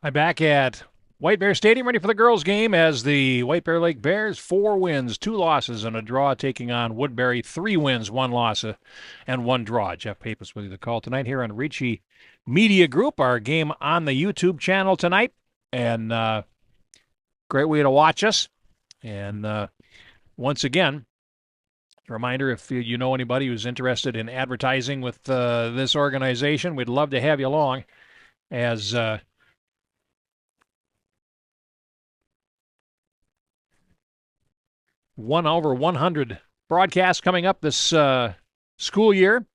I'm back at White Bear Stadium, ready for the girls' game as the White Bear Lake Bears, 4 wins, 2 losses, and a draw, taking on Woodbury, 3 wins, 1 loss, and 1 draw. Jeff Pappas with you the call tonight here on RICCI Media Group. Our game on the YouTube channel tonight, and great way to watch us. And once again, a reminder, if you know anybody who's interested in advertising with this organization, we'd love to have you along as over 100 broadcasts coming up this school year.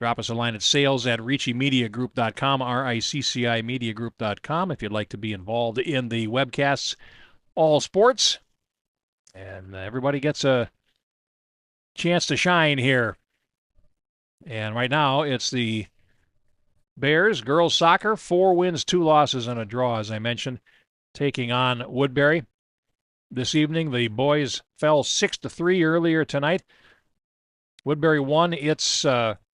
Drop us a line at sales@riccimediagroup.com, RICCI mediagroup.com, if you'd like to be involved in the webcasts, all sports. And everybody gets a chance to shine here. And right now, it's the Bears, girls soccer, 4 wins, 2 losses, and a draw, as I mentioned, taking on Woodbury. This evening, the boys fell 6-3 earlier tonight. Woodbury won its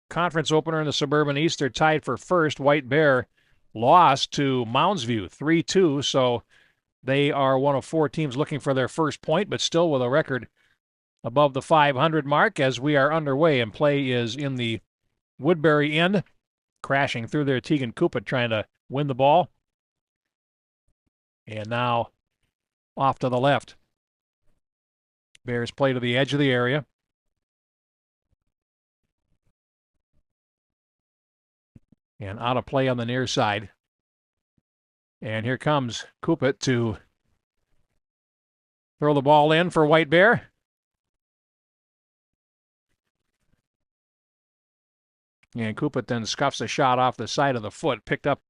conference opener in the Suburban East. They're tied for first. White Bear lost to Moundsview 3-2, so they are one of 4 teams looking for their first point, but still with a record above the 500 mark as we are underway, and play is in the Woodbury end, crashing through there. Tegan Kupit trying to win the ball. And now off to the left. Bears play to the edge of the area. And out of play on the near side. And here comes Kupit to throw the ball in for White Bear. And Kupit then scuffs a shot off the side of the foot, picked up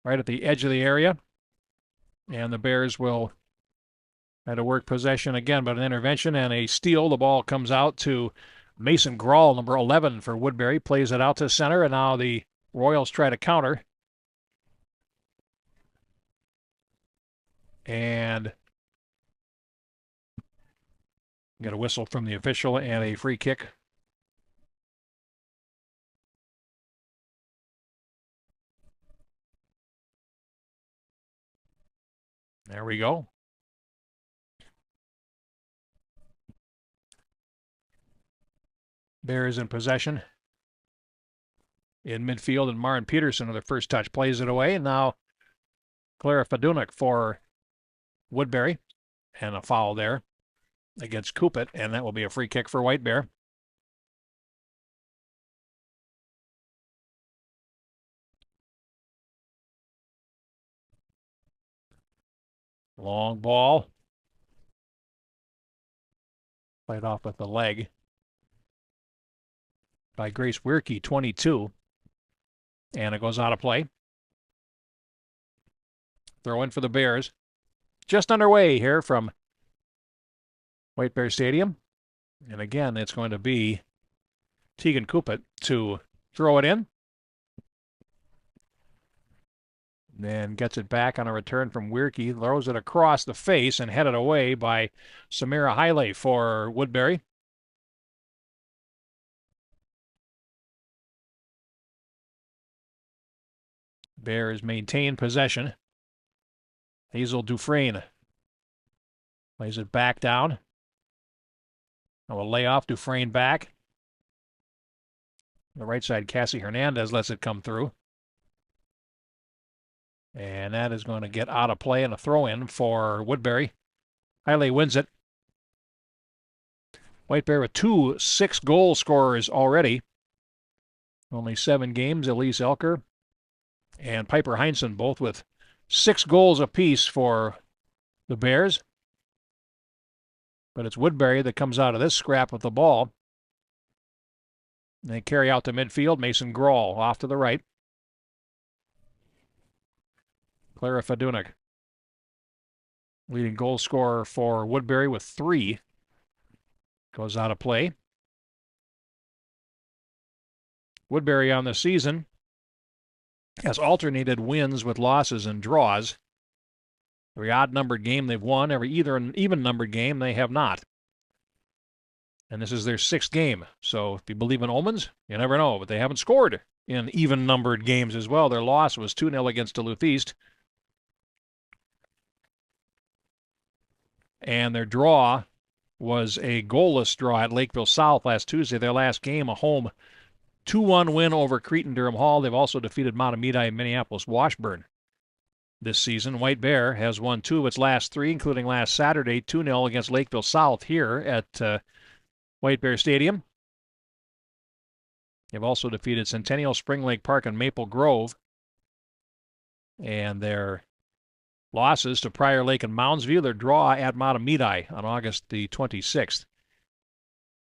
right at the edge of the area. And the Bears will have to work possession again, but an intervention and a steal. The ball comes out to Mason Grawl, number 11 for Woodbury, plays it out to center, and now the Royals try to counter. And get a whistle from the official and a free kick. There we go. Bears in possession in midfield, and Maren Peterson with her first touch plays it away. And now Clara Fadunik for Woodbury, and a foul there against Kupit, and that will be a free kick for White Bear. Long ball. Played off with the leg by Grace Wierke, 22. And it goes out of play. Throw in for the Bears. Just underway here from White Bear Stadium. And again, it's going to be Tegan Kupit to throw it in. Then gets it back on a return from Wierke, throws it across the face and headed away by Samira Haile for Woodbury. Bears maintain possession. Hazel Dufresne lays it back down. I will lay off Dufresne back. On the right side, Cassie Hernandez lets it come through. And that is going to get out of play, and a throw-in for Woodbury. Haile wins it. White Bear with 2 6-goal scorers already. Only 7 games. Elise Elker and Piper Heinsohn both with 6 goals apiece for the Bears. But it's Woodbury that comes out of this scrap with the ball. They carry out to midfield. Mason Grawl off to the right. Clara Fadunik, leading goal scorer for Woodbury with 3, goes out of play. Woodbury on the season has alternated wins with losses and draws. Every odd-numbered game they've won, either an even-numbered game they have not. And this is their 6th game. So if you believe in omens, you never know. But they haven't scored in even-numbered games as well. Their loss was 2-0 against Duluth East. And their draw was a goalless draw at Lakeville South last Tuesday. Their last game, a home 2-1 win over Cretin-Durham Hall. They've also defeated Mahtomedi and Minneapolis Washburn this season. White Bear has won 2 of its last 3, including last Saturday, 2-0 against Lakeville South here at White Bear Stadium. They've also defeated Centennial, Spring Lake Park, and Maple Grove. And their losses to Prior Lake and Moundsview, their draw at Mahtomedi on August the 26th.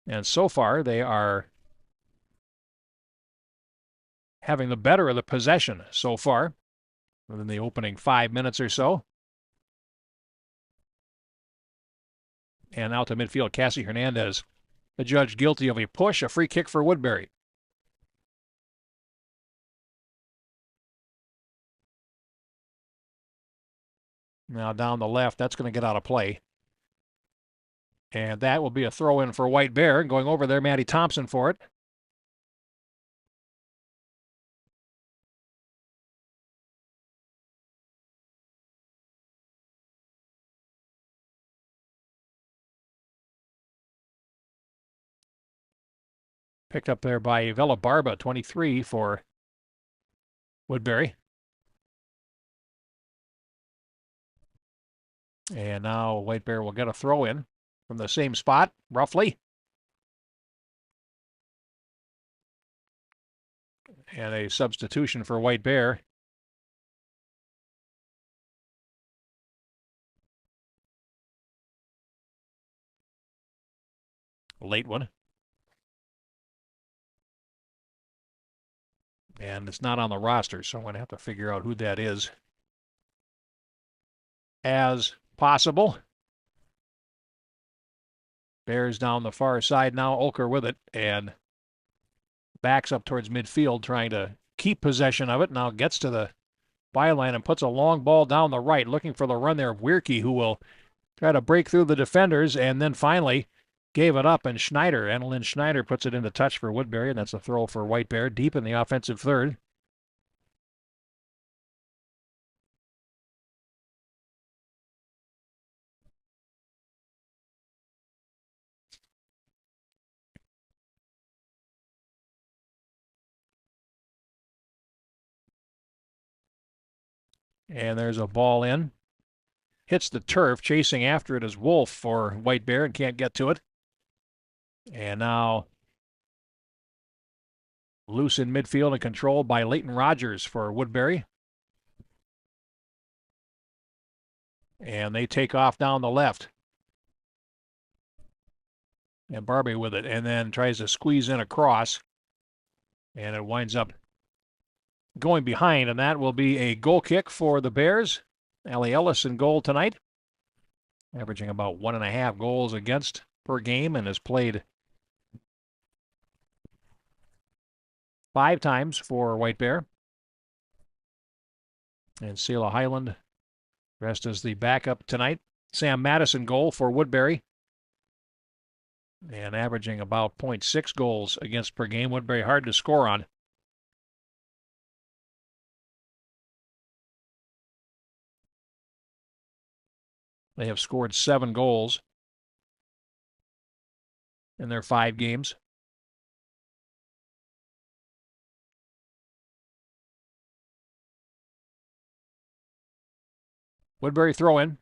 And so far, they are having the better of the possession so far within the opening 5 minutes or so. And out to midfield, Cassie Hernandez, adjudged guilty of a push, a free kick for Woodbury. Now down the left, that's going to get out of play. And that will be a throw-in for White Bear. Going over there, Maddie Thompson for it. Picked up there by Vela Barba, 23 for Woodbury. And now White Bear will get a throw-in from the same spot, roughly. And a substitution for White Bear. A late one. And it's not on the roster, so I'm going to have to figure out who that is as possible. Bears down the far side now. Olker with it and backs up towards midfield, trying to keep possession of it. Now gets to the byline and puts a long ball down the right, looking for the run there of WIRCCI, who will try to break through the defenders, and then finally gave it up. And Schneider, Annalyn Schneider, puts it into touch for Woodbury, and that's a throw for White Bear deep in the offensive third. And there's a ball in. Hits the turf. Chasing after it is Wolf for White Bear and can't get to it. And now loose in midfield and controlled by Leighton Rogers for Woodbury. And they take off down the left. And Barbie with it. And then tries to squeeze in across. And it winds up going behind, and that will be a goal kick for the Bears. Allie Ellis in goal tonight, averaging about 1.5 goals against per game, and has played 5 times for White Bear. And Selah Highland dressed as the backup tonight. Sam Madison goal for Woodbury, and averaging about 0.6 goals against per game. Woodbury hard to score on. They have scored 7 goals in their 5 games. Woodbury throw-in.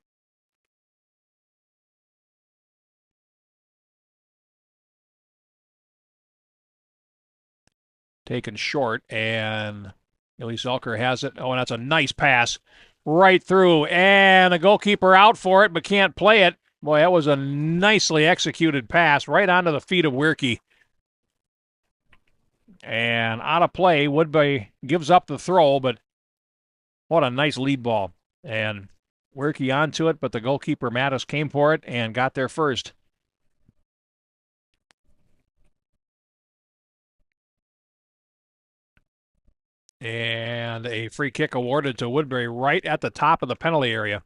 Taken short, and Elise Elker has it. Oh, and that's a nice pass right through, and the goalkeeper out for it but can't play it. Boy, that was a nicely executed pass right onto the feet of WIRCCI. And out of play. Woodbury gives up the throw, but what a nice lead ball. And WIRCCI onto it, but the goalkeeper Mattis came for it and got there first. And a free kick awarded to Woodbury right at the top of the penalty area.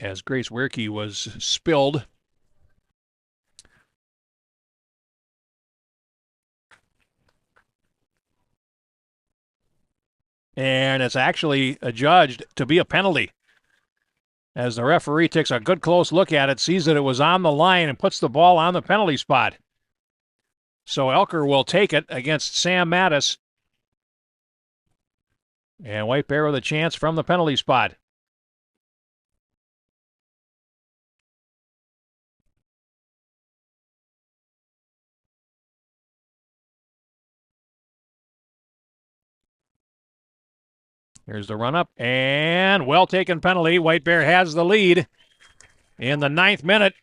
As Grace WIRCCI was spilled And it's actually adjudged to be a penalty, as the referee takes a good close look at it, sees that it was on the line, and puts the ball on the penalty spot. So Elker will take it against Sam Mattis. And White Bear with a chance from the penalty spot. Here's the run-up, and well-taken penalty. White Bear has the lead in the 9th minute.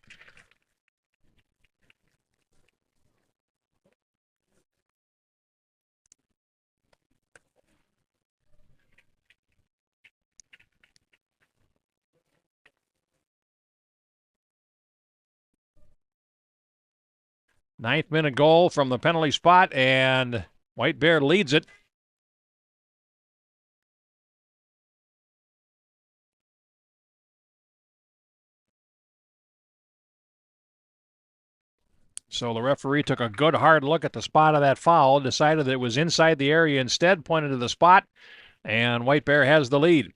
Ninth minute goal from the penalty spot, and White Bear leads it. So the referee took a good hard look at the spot of that foul, decided that it was inside the area instead, pointed to the spot, and White Bear has the lead.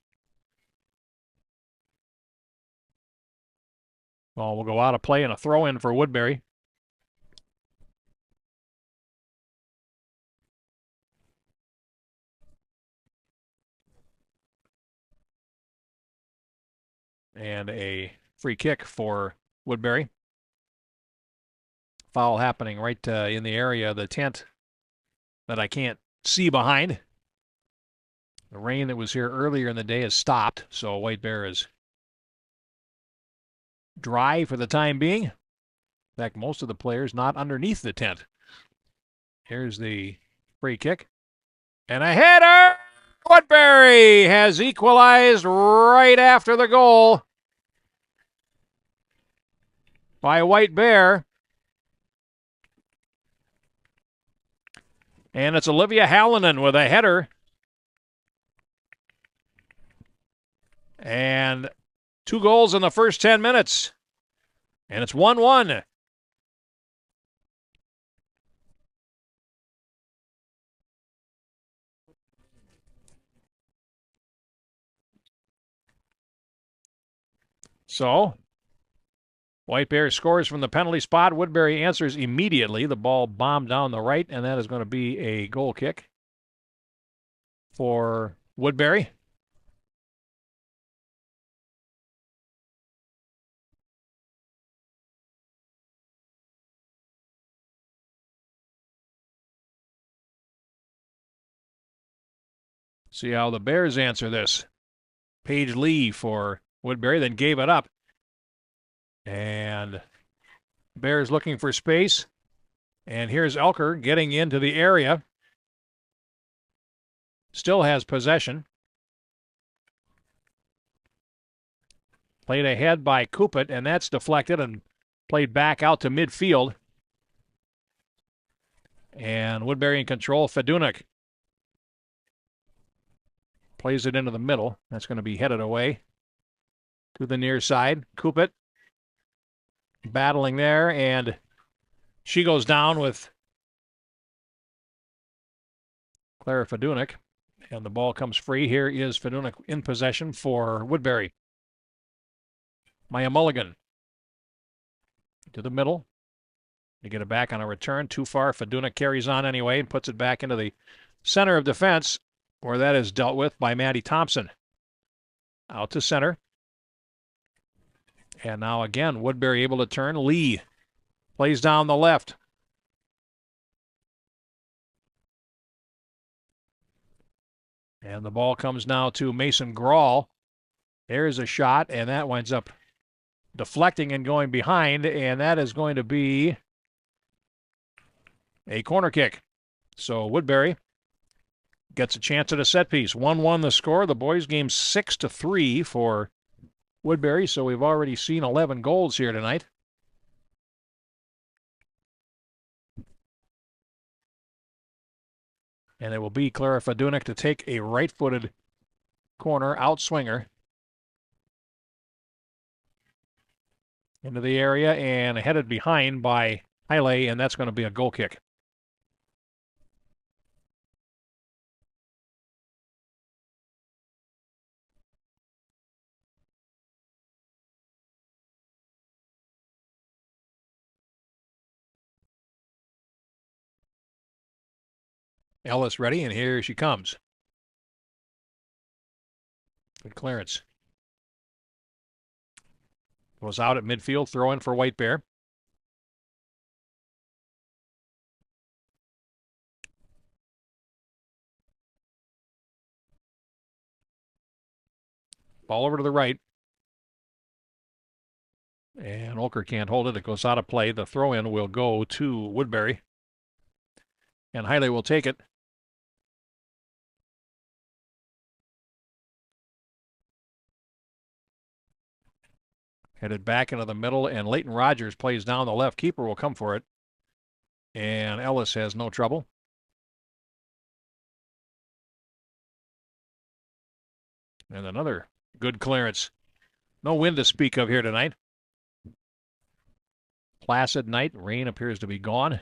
Well, we'll go out of play and a throw-in for Woodbury. And a free kick for Woodbury. Foul happening right in the area of the tent that I can't see behind. The rain that was here earlier in the day has stopped, so White Bear is dry for the time being. In fact, most of the players not underneath the tent. Here's the free kick. And a header! Woodbury has equalized right after the goal by White Bear. And it's Olivia Hallinan with a header. And 2 goals in the first 10 minutes. And it's 1-1. So, White Bear scores from the penalty spot. Woodbury answers immediately. The ball bombed down the right, and that is going to be a goal kick for Woodbury. See how the Bears answer this. Paige Lee for Woodbury, then gave it up. And Bears looking for space. And here's Elker getting into the area. Still has possession. Played ahead by Kupit, and that's deflected and played back out to midfield. And Woodbury in control. Fedunik plays it into the middle. That's going to be headed away to the near side. Kupit battling there, and she goes down with Clara Fedunik, and the ball comes free. Here is Fedunik in possession for Woodbury. Maya Mulligan to the middle. You get it back on a return. Too far. Fedunik carries on anyway and puts it back into the center of defense, where that is dealt with by Maddie Thompson. Out to center. And now again, Woodbury able to turn. Lee plays down the left. And the ball comes now to Mason Grawl. There's a shot, and that winds up deflecting and going behind, and that is going to be a corner kick. So Woodbury gets a chance at a set piece. 1-1 the score. The boys' game 6-3 for Woodbury, so we've already seen 11 goals here tonight. And it will be Clara Fedunik to take a right-footed corner outswinger into the area and headed behind by Haile, and that's going to be a goal kick. Ellis ready, and here she comes. Good clearance. Goes out at midfield, throw in for White Bear. Ball over to the right. And Olker can't hold it. It goes out of play. The throw in will go to Woodbury. And Hiley will take it. Headed back into the middle, and Leighton Rogers plays down the left. Keeper will come for it. And Ellis has no trouble. And another good clearance. No wind to speak of here tonight. Placid night. Rain appears to be gone.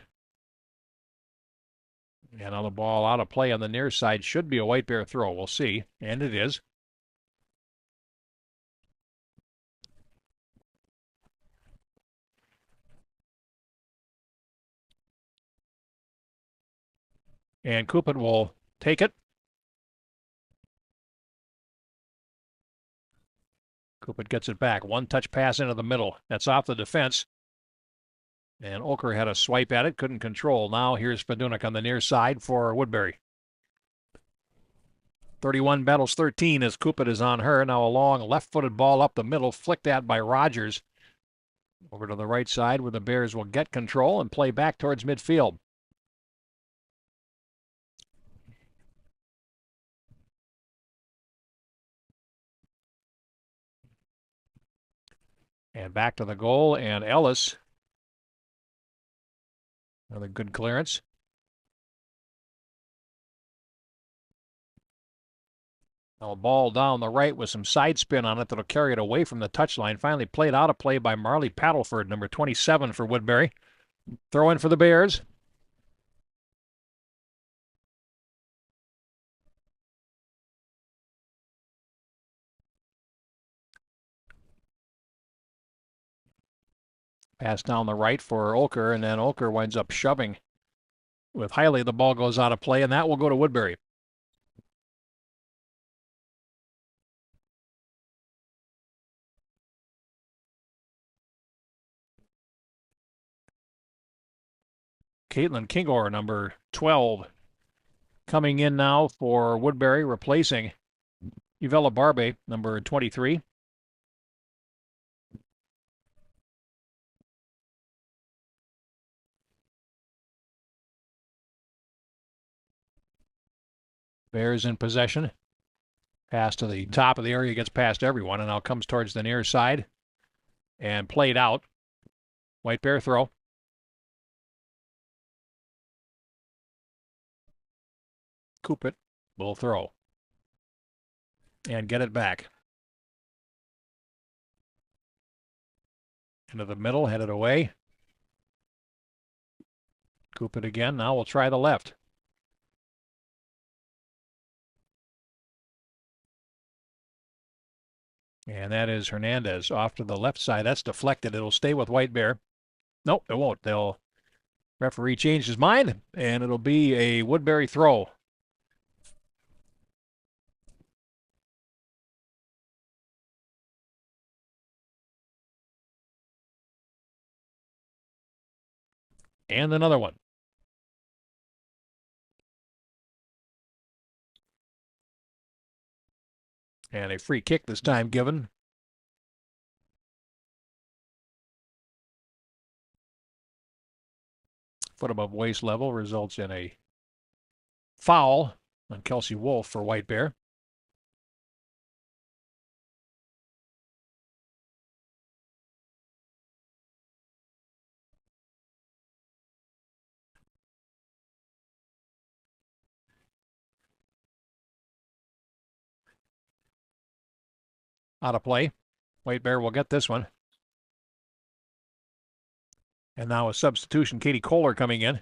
And on the ball out of play on the near side should be a White Bear throw. We'll see. And it is. And Coupon will take it. Coupon gets it back. One touch pass into the middle. That's off the defense. And Olker had a swipe at it, couldn't control. Now here's Spadunik on the near side for Woodbury. 31 battles 13 as Coupon is on her. Now a long left-footed ball up the middle, flicked at by Rogers. Over to the right side where the Bears will get control and play back towards midfield. And back to the goal, and Ellis. Another good clearance. Now a ball down the right with some side spin on it that'll carry it away from the touchline. Finally played out of play by Marley Paddleford, number 27 for Woodbury. Throw in for the Bears. Pass down the right for Olker, and then Olker winds up shoving with Hiley. The ball goes out of play, and that will go to Woodbury. Caitlin Kingor, number 12, coming in now for Woodbury, replacing Uvella Barbe, number 23. Bears in possession. Pass to the top of the area, gets past everyone, and now comes towards the near side and played out. White Bear throw. Coupon will throw and get it back. Into the middle, headed away. Coupon again. Now we'll try the left. And that is Hernandez off to the left side. That's deflected. It'll stay with White Bear. Nope, it won't. Referee changed his mind, and it'll be a Woodbury throw. And another one. And a free kick this time given. Foot above waist level results in a foul on Kelsey Wolf for White Bear. Out of play. White Bear will get this one. And now a substitution, Katie Kohler coming in.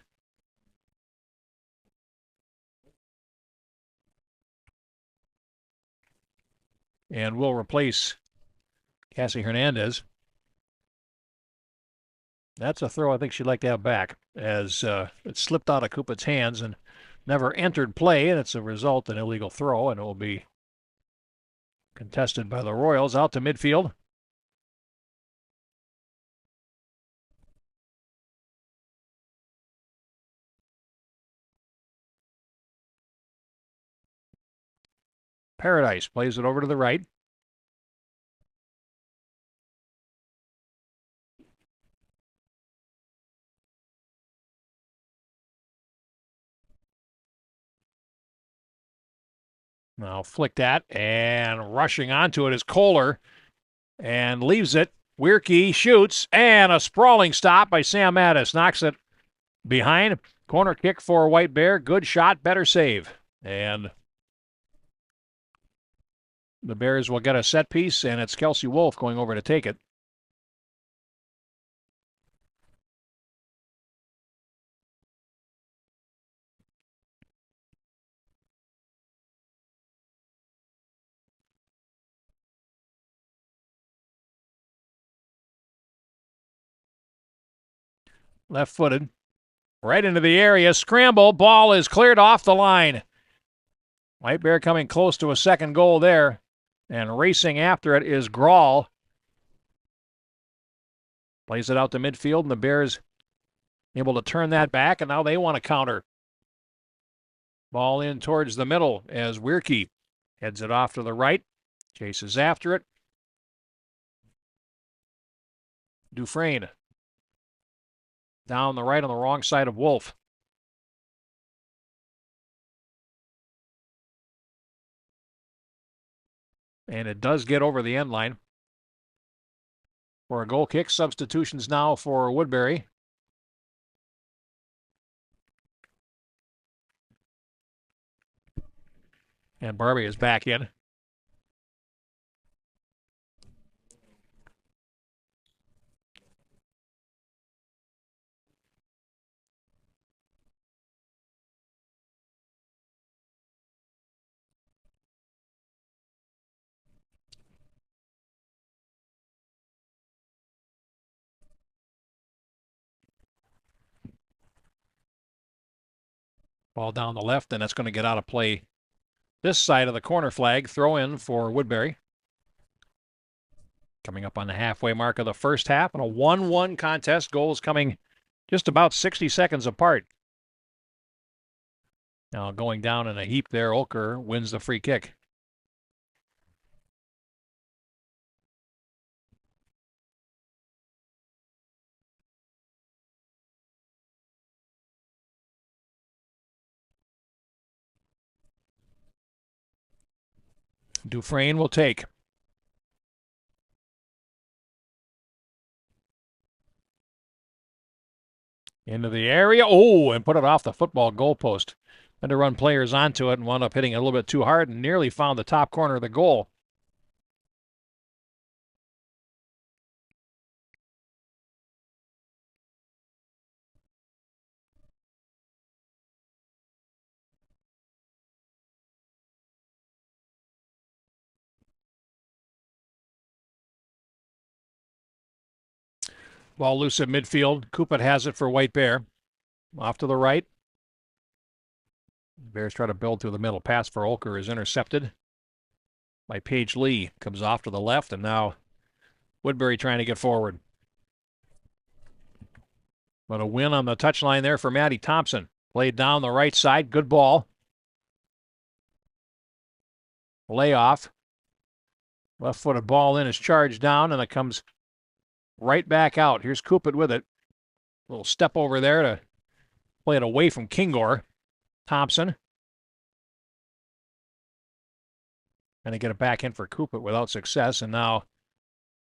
And will replace Cassie Hernandez. That's a throw I think she'd like to have back, as it slipped out of Coupon's hands and never entered play, and it's a result an illegal throw, and it will be contested by the Royals out to midfield. Paradise plays it over to the right. Now flicked at, and rushing onto it is Kohler, and leaves it. WIRCCI shoots, and a sprawling stop by Sam Mattis. Knocks it behind. Corner kick for White Bear. Good shot, better save. And the Bears will get a set piece, and it's Kelsey Wolf going over to take it. Left-footed. Right into the area. Scramble. Ball is cleared off the line. White Bear coming close to a second goal there. And racing after it is Grawl. Plays it out to midfield, and the Bears able to turn that back, and now they want to counter. Ball in towards the middle as WIRCCI heads it off to the right. Chases after it. Dufresne. Down the right on the wrong side of Wolf. And it does get over the end line. For a goal kick, substitutions now for Woodbury. And Barbie is back in. Ball down the left, and that's going to get out of play this side of the corner flag. Throw in for Woodbury. Coming up on the halfway mark of the first half, and a 1-1 contest. Goals coming just about 60 seconds apart. Now going down in a heap there, Olker wins the free kick. Dufresne will take. Into the area. Oh, and put it off the football goalpost. Had to run players onto it and wound up hitting it a little bit too hard and nearly found the top corner of the goal. Ball loose at midfield. Kupit has it for White Bear. Off to the right. Bears try to build through the middle. Pass for Olker is intercepted by Paige Lee. Comes off to the left, and now Woodbury trying to get forward. But a win on the touchline there for Maddie Thompson. Played down the right side. Good ball. Layoff. Left-footed ball in is charged down, and it comes right back out. Here's Kupit with it. A little step over there to play it away from Kingor. Thompson. And to get it back in for Kupit without success. And now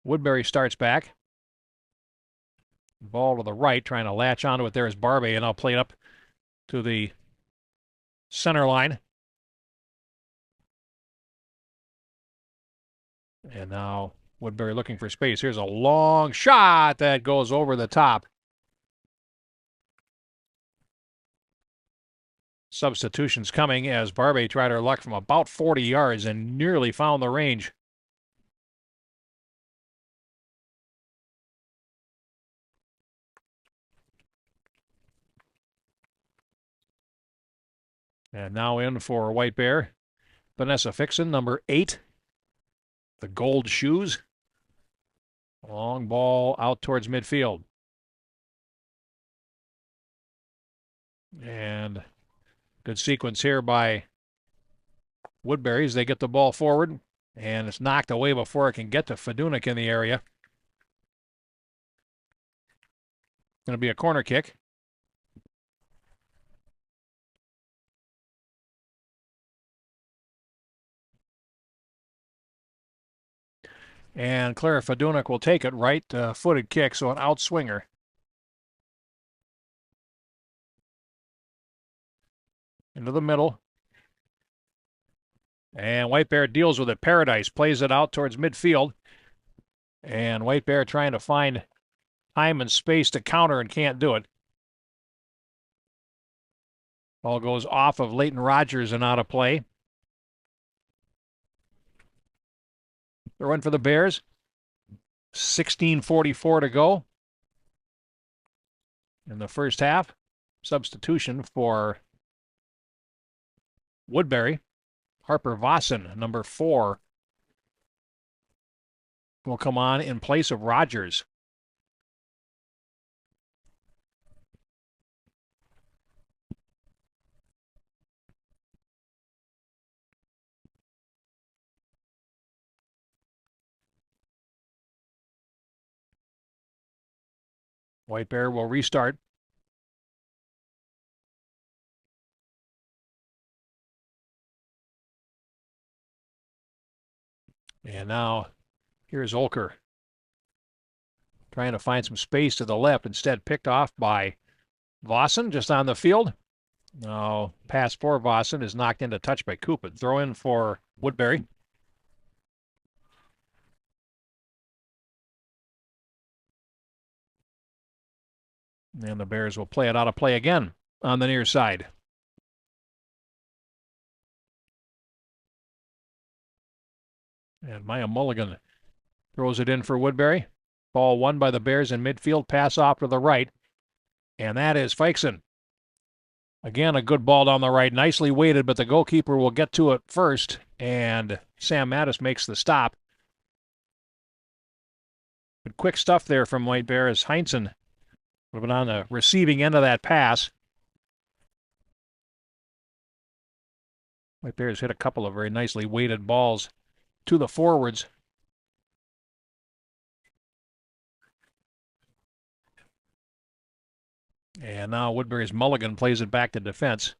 Woodbury starts back. Ball to the right, trying to latch onto it there is Barbie, and I'll play it up to the center line. And now Woodbury looking for space. Here's a long shot that goes over the top. Substitutions coming as Barbie tried her luck from about 40 yards and nearly found the range. And now in for White Bear, Vanessa Fixon, number 8. The gold shoes. Long ball out towards midfield. And good sequence here by Woodbury as they get the ball forward. And it's knocked away before it can get to Fedunik in the area. Going to be a corner kick. And Clara Fedunik will take it, right-footed kick, so an outswinger. Into the middle. And White Bear deals with it. Paradise plays it out towards midfield. And White Bear trying to find time and space to counter and can't do it. Ball goes off of Leighton Rogers and out of play. They're in for the Bears. 16:44 to go in the first half. Substitution for Woodbury. Harper Vossen, number 4, will come on in place of Rogers. White Bear will restart. And now here's Olker trying to find some space to the left. Instead picked off by Vossen just on the field. No, pass for Vossen is knocked into touch by Cupid. Throw in for Woodbury. And the Bears will play it out of play again on the near side. And Maya Mulligan throws it in for Woodbury. Ball won by the Bears in midfield. Pass off to the right. And that is Feixen. Again, a good ball down the right. Nicely weighted, but the goalkeeper will get to it first. And Sam Mattis makes the stop. But quick stuff there from White Bear as Heinzen would have been on the receiving end of that pass. White Bears hit a couple of very nicely weighted balls to the forwards. And now Woodbury's Mulligan plays it back to defense.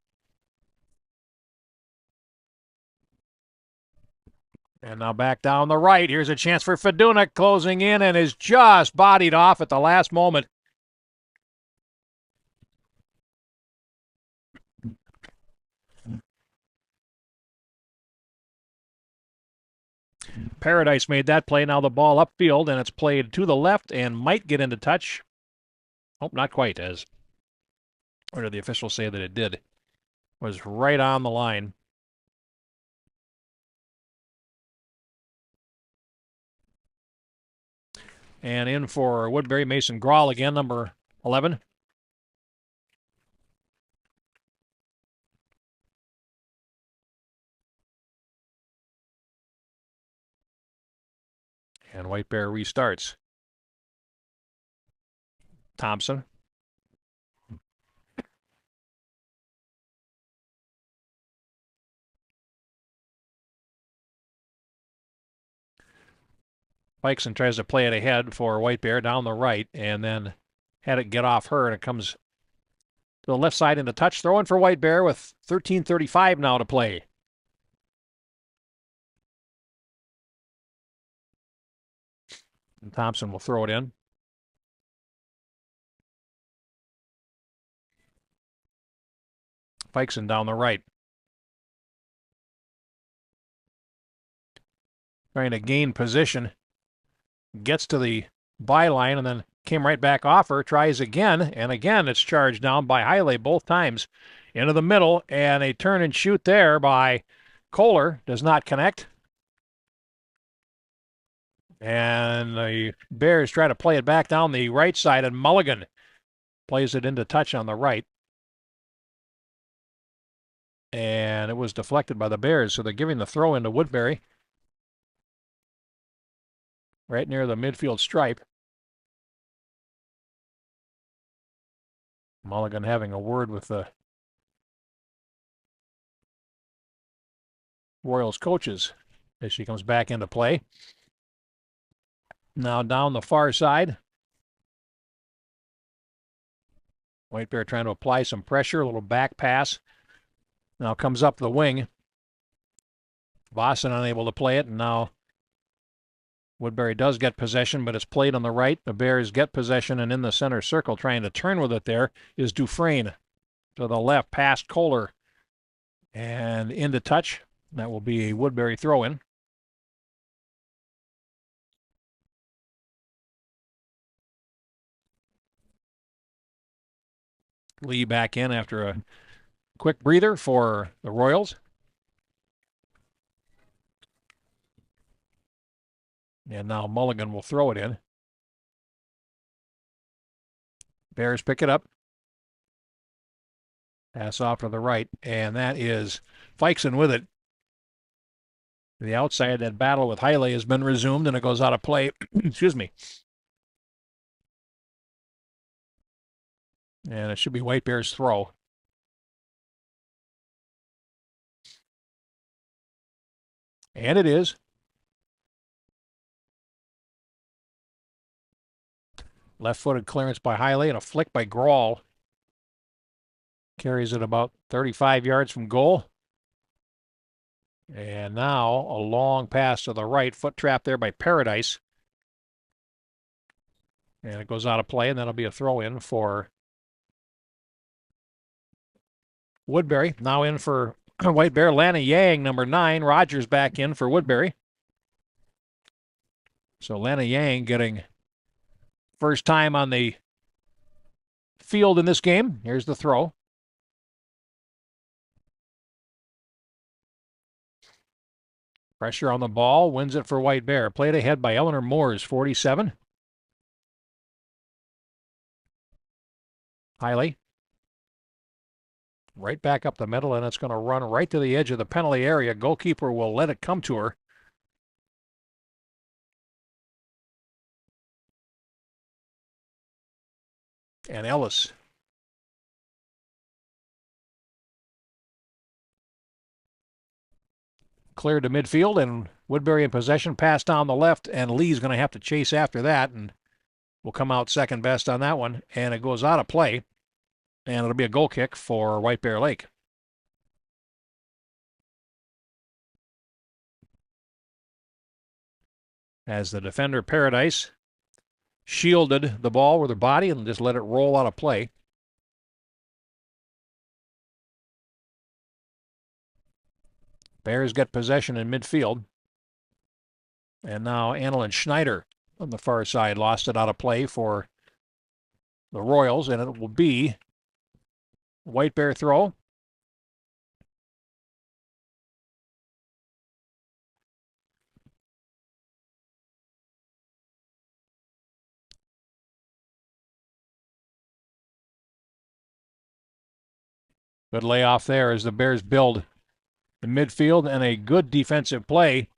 And now back down the right. Here's a chance for Fedunik closing in and is just bodied off at the last moment. Paradise made that play. Now the ball upfield, and it's played to the left and might get into touch. Oh, not quite, or did the officials say that it did? Was right on the line. And in for Woodbury, Mason Grawl again, number 11. And White Bear restarts. Thompson. Feixen tries to play it ahead for White Bear down the right and then had it get off her, and it comes to the left side into touch. Throw in for White Bear with 13:35 now to play. And Thompson will throw it in. Feixen down the right. Trying to gain position. Gets to the byline and then came right back off her. Tries again, and again it's charged down by Haile both times. Into the middle, and a turn and shoot there by Kohler. Does not connect. And the Bears try to play it back down the right side, and Mulligan plays it into touch on the right. And it was deflected by the Bears, so they're giving the throw into Woodbury. Right near the midfield stripe. Mulligan having a word with the Royals coaches as she comes back into play. Now down the far side. White Bear trying to apply some pressure, a little back pass. Now comes up the wing. Boston unable to play it, and now Woodbury does get possession, but it's played on the right. The Bears get possession, and in the center circle, trying to turn with it there, is Dufresne. To the left, past Kohler. And into touch. That will be a Woodbury throw-in. Lee back in after a quick breather for the Royals. And now Mulligan will throw it in. Bears pick it up. Pass off to the right, and that is Fikesen with it. The outside, that battle with Hiley has been resumed, and it goes out of play. Excuse me. And it should be White Bear's throw. And it is. Left-footed clearance by Hiley and a flick by Grawl. Carries it about 35 yards from goal. And now a long pass to the right. Foot trap there by Paradise. And it goes out of play, and that'll be a throw-in for Woodbury. Now in for White Bear. Lana Yang, number 9. Rogers back in for Woodbury. So Lana Yang getting first time on the field in this game. Here's the throw. Pressure on the ball, wins it for White Bear. Played ahead by Eleanor Moores, 47. Hiley. Right back up the middle, and it's going to run right to the edge of the penalty area. Goalkeeper will let it come to her. And Ellis. Cleared to midfield, and Woodbury in possession. Pass down the left, and Lee's going to have to chase after that, and will come out second best on that one. And it goes out of play, and it'll be a goal kick for White Bear Lake. As the defender, Paradise, shielded the ball with her body and just let it roll out of play. Bears get possession in midfield. And now Annalyn Schneider on the far side lost it out of play for the Royals, and it will be White Bear throw. Good layoff there as the Bears build the midfield, and a good defensive play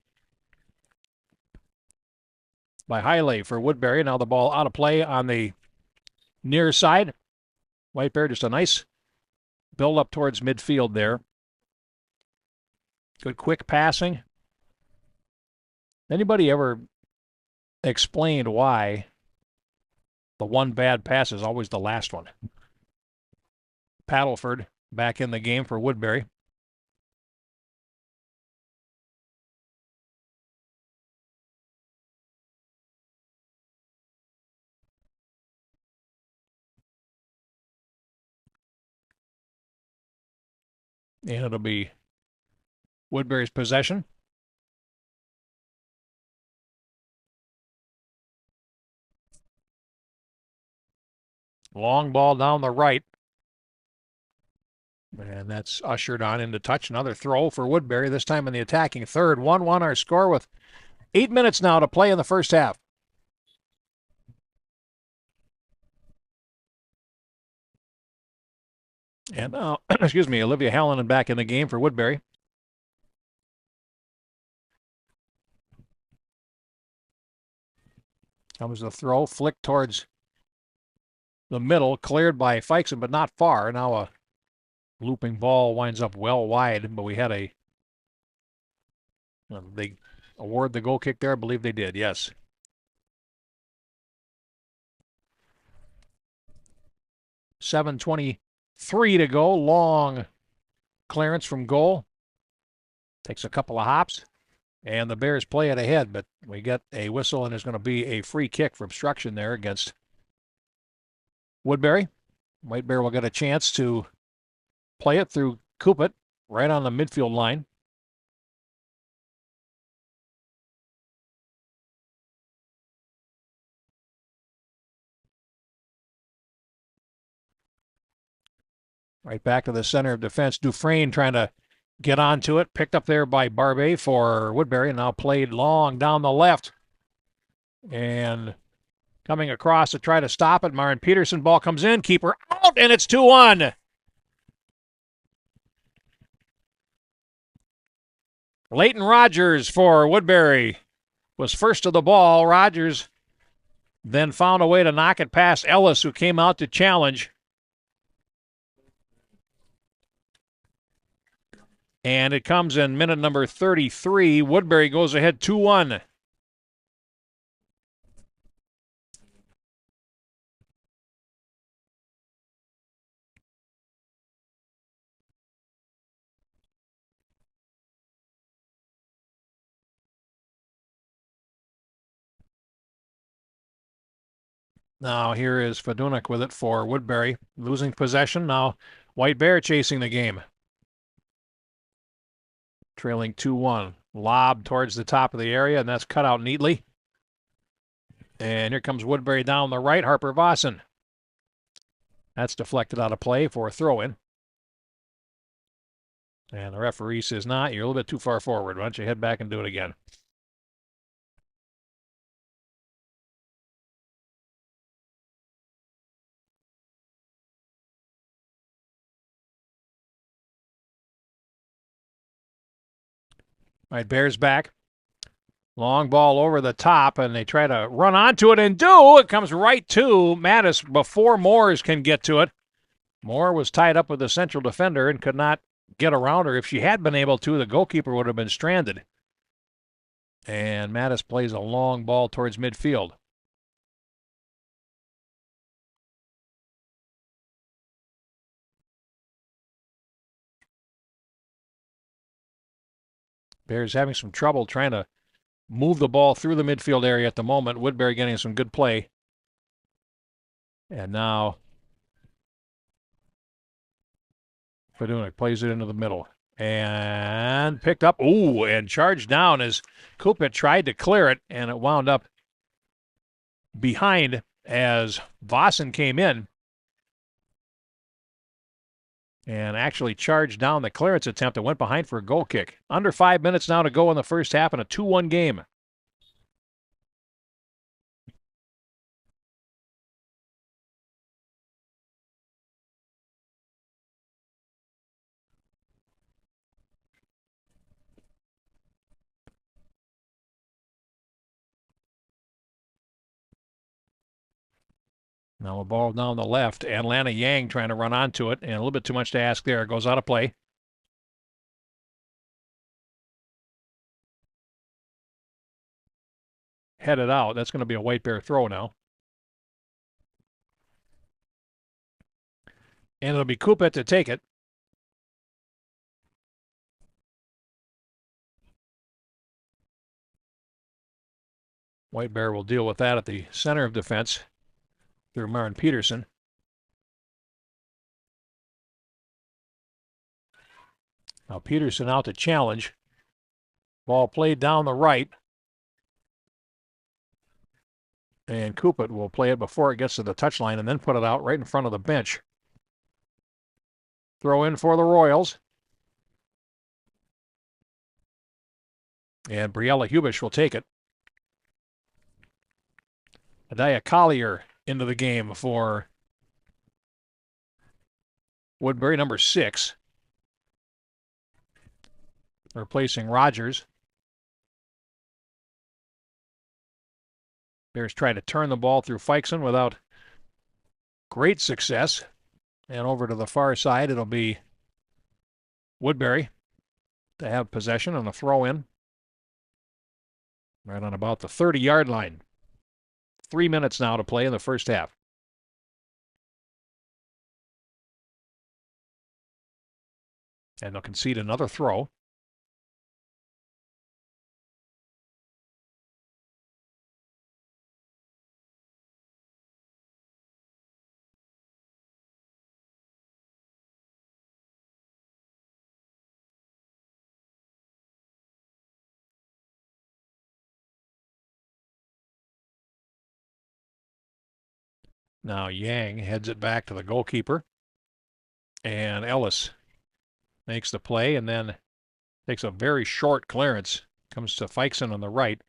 by Hiley for Woodbury. Now the ball out of play on the near side. White Bear just a nice build up towards midfield there. Good quick passing. Anybody ever explained why the one bad pass is always the last one? Paddleford back in the game for Woodbury. And it'll be Woodbury's possession. Long ball down the right. And that's ushered on into touch. Another throw for Woodbury, this time in the attacking third. 1-1 our score with 8 minutes now to play in the first half. And now, excuse me, Olivia Hallinan back in the game for Woodbury. Comes the throw, flick towards the middle, cleared by Fikesen, but not far. Now a looping ball winds up well wide, but we had they award the goal kick there. I believe they did, yes. 7:23 to go. Long clearance from goal. Takes a couple of hops, and the Bears play it ahead, but we get a whistle, and there's going to be a free kick for obstruction there against Woodbury. White Bear will get a chance to play it through Coopet right on the midfield line. Right back to the center of defense. Dufresne trying to get onto it. Picked up there by Barbet for Woodbury. Now played long down the left. And coming across to try to stop it. Maren Peterson ball comes in. Keeper out, and it's 2-1. Leighton Rogers for Woodbury was first to the ball. Rogers then found a way to knock it past Ellis, who came out to challenge. And it comes in minute number 33. Woodbury goes ahead 2-1. Now here is Fadunik with it for Woodbury. Losing possession. Now White Bear chasing the game. Trailing 2-1. Lob towards the top of the area, and that's cut out neatly. And here comes Woodbury down the right. Harper Vossen. That's deflected out of play for a throw-in. And the referee says, nah, you're a little bit too far forward. Why don't you head back and do it again? All right, Bears back. Long ball over the top, and they try to run onto it and do. It comes right to Mattis before Moores can get to it. Moore was tied up with the central defender and could not get around her. If she had been able to, the goalkeeper would have been stranded. And Mattis plays a long ball towards midfield. Bears having some trouble trying to move the ball through the midfield area at the moment. Woodbury getting some good play. And now Fadunik plays it into the middle. And picked up, and charged down as Kupit tried to clear it, and it wound up behind as Vossen came in and actually charged down the clearance attempt that went behind for a goal kick. Under 5 minutes now to go in the first half in a 2-1 game. Now a ball down the left, and Lana Yang trying to run onto it, and a little bit too much to ask there. It goes out of play. Headed out. That's going to be a White Bear throw now. And it'll be Kupit to take it. White Bear will deal with that at the center of defense through Maren Peterson. Now Peterson out to challenge. Ball played down the right. And Kupit will play it before it gets to the touchline and then put it out right in front of the bench. Throw in for the Royals. And Briella Hubish will take it. Adaya Collier into the game for Woodbury, number 6, replacing Rogers. Bears try to turn the ball through Feixen without great success. And over to the far side, it'll be Woodbury to have possession on a throw-in. Right on about the 30-yard line. 3 minutes now to play in the first half. And they'll concede another throw. Now Yang heads it back to the goalkeeper. And Ellis makes the play and then takes a very short clearance. Comes to Feixen on the right.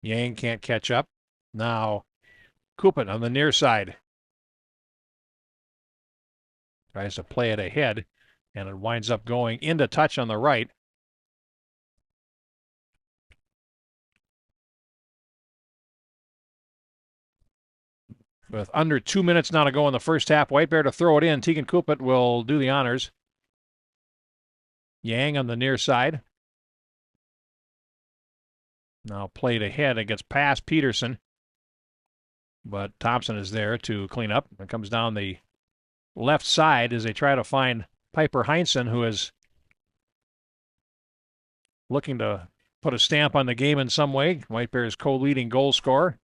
Yang can't catch up. Now Kupin on the near side. Tries to play it ahead, and it winds up going into touch on the right. With under 2 minutes now to go in the first half, White Bear to throw it in. Tegan Kupit will do the honors. Yang on the near side. Now played ahead. It gets past Peterson. But Thompson is there to clean up. It comes down the left side as they try to find Piper Heinsohn, who is looking to put a stamp on the game in some way. White Bear's co-leading goal scorer.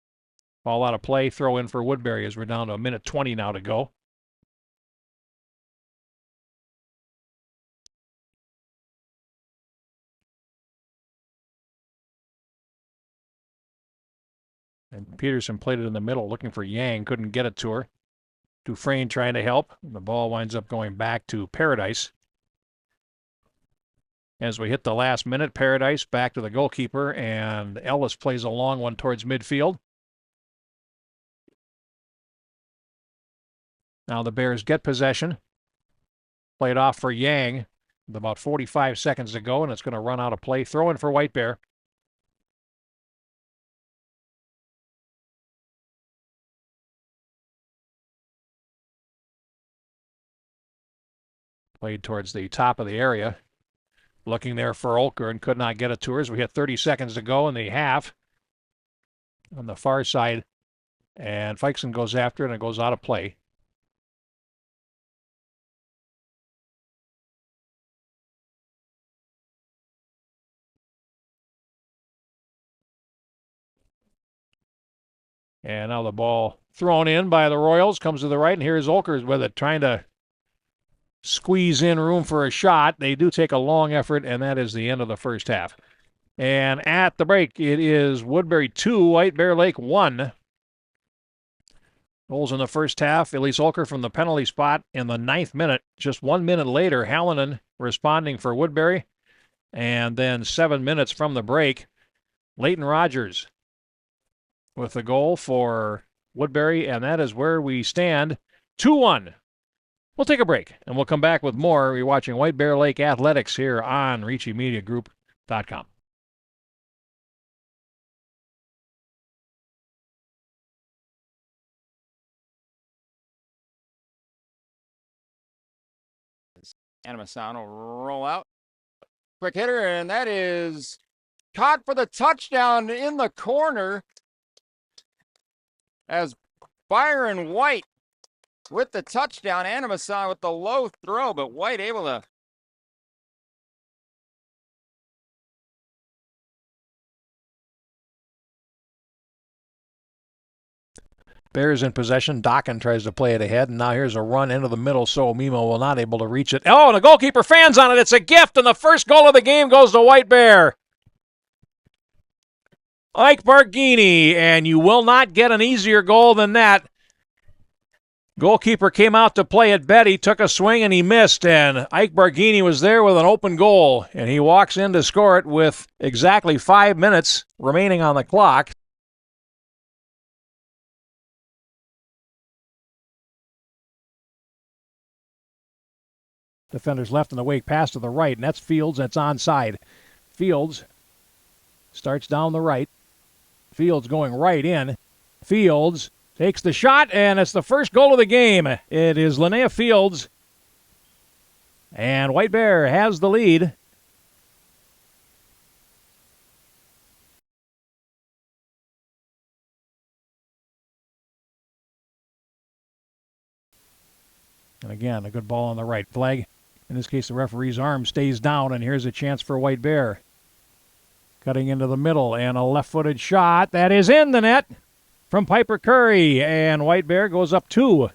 Ball out of play, throw in for Woodbury as we're down to a minute 20 now to go. And Peterson played it in the middle, looking for Yang, couldn't get it to her. Dufresne trying to help. The ball winds up going back to Paradise. As we hit the last minute, Paradise back to the goalkeeper, and Ellis plays a long one towards midfield. Now the Bears get possession. Played off for Yang with about 45 seconds to go, and it's going to run out of play. Throw in for White Bear. Played towards the top of the area. Looking there for Olker and could not get it to her as we hit 30 seconds to go in the half. On the far side, and Feixen goes after it and it goes out of play. And now the ball thrown in by the Royals, comes to the right, and here's Olker with it, trying to squeeze in room for a shot. They do take a long effort, and that is the end of the first half. And at the break, it is Woodbury 2, White Bear Lake 1. Goals in the first half, Elise Olker from the penalty spot in the 9th minute. Just 1 minute later, Hallinan responding for Woodbury. And then 7 minutes from the break, Leighton Rogers with the goal for Woodbury, and that is where we stand, 2-1. We'll take a break, and we'll come back with more. You're watching White Bear Lake Athletics here on RICCImediagroup.com. Animasan will roll out. Quick hitter, and that is caught for the touchdown in the corner as Byron White with the touchdown. Animasan with the low throw, but White able to Bears in possession. Dokken tries to play it ahead, and now here's a run into the middle, so Mimo will not able to reach it. Oh, and the goalkeeper fans on it. It's a gift, and the first goal of the game goes to White Bear. Ike Barghini, and you will not get an easier goal than that. Goalkeeper came out to play it. Betty took a swing and he missed, and Ike Barghini was there with an open goal, and he walks in to score it with exactly 5 minutes remaining on the clock. Defenders left in the wake, pass to the right, and that's Fields. That's onside. Fields starts down the right. Fields going right in. Fields takes the shot, and it's the first goal of the game. It is Linnea Fields, and White Bear has the lead. And again, a good ball on the right. Flag. In this case, the referee's arm stays down, and here's a chance for White Bear. Cutting into the middle, and a left-footed shot. That is in the net from Piper Curry, and White Bear goes up 2.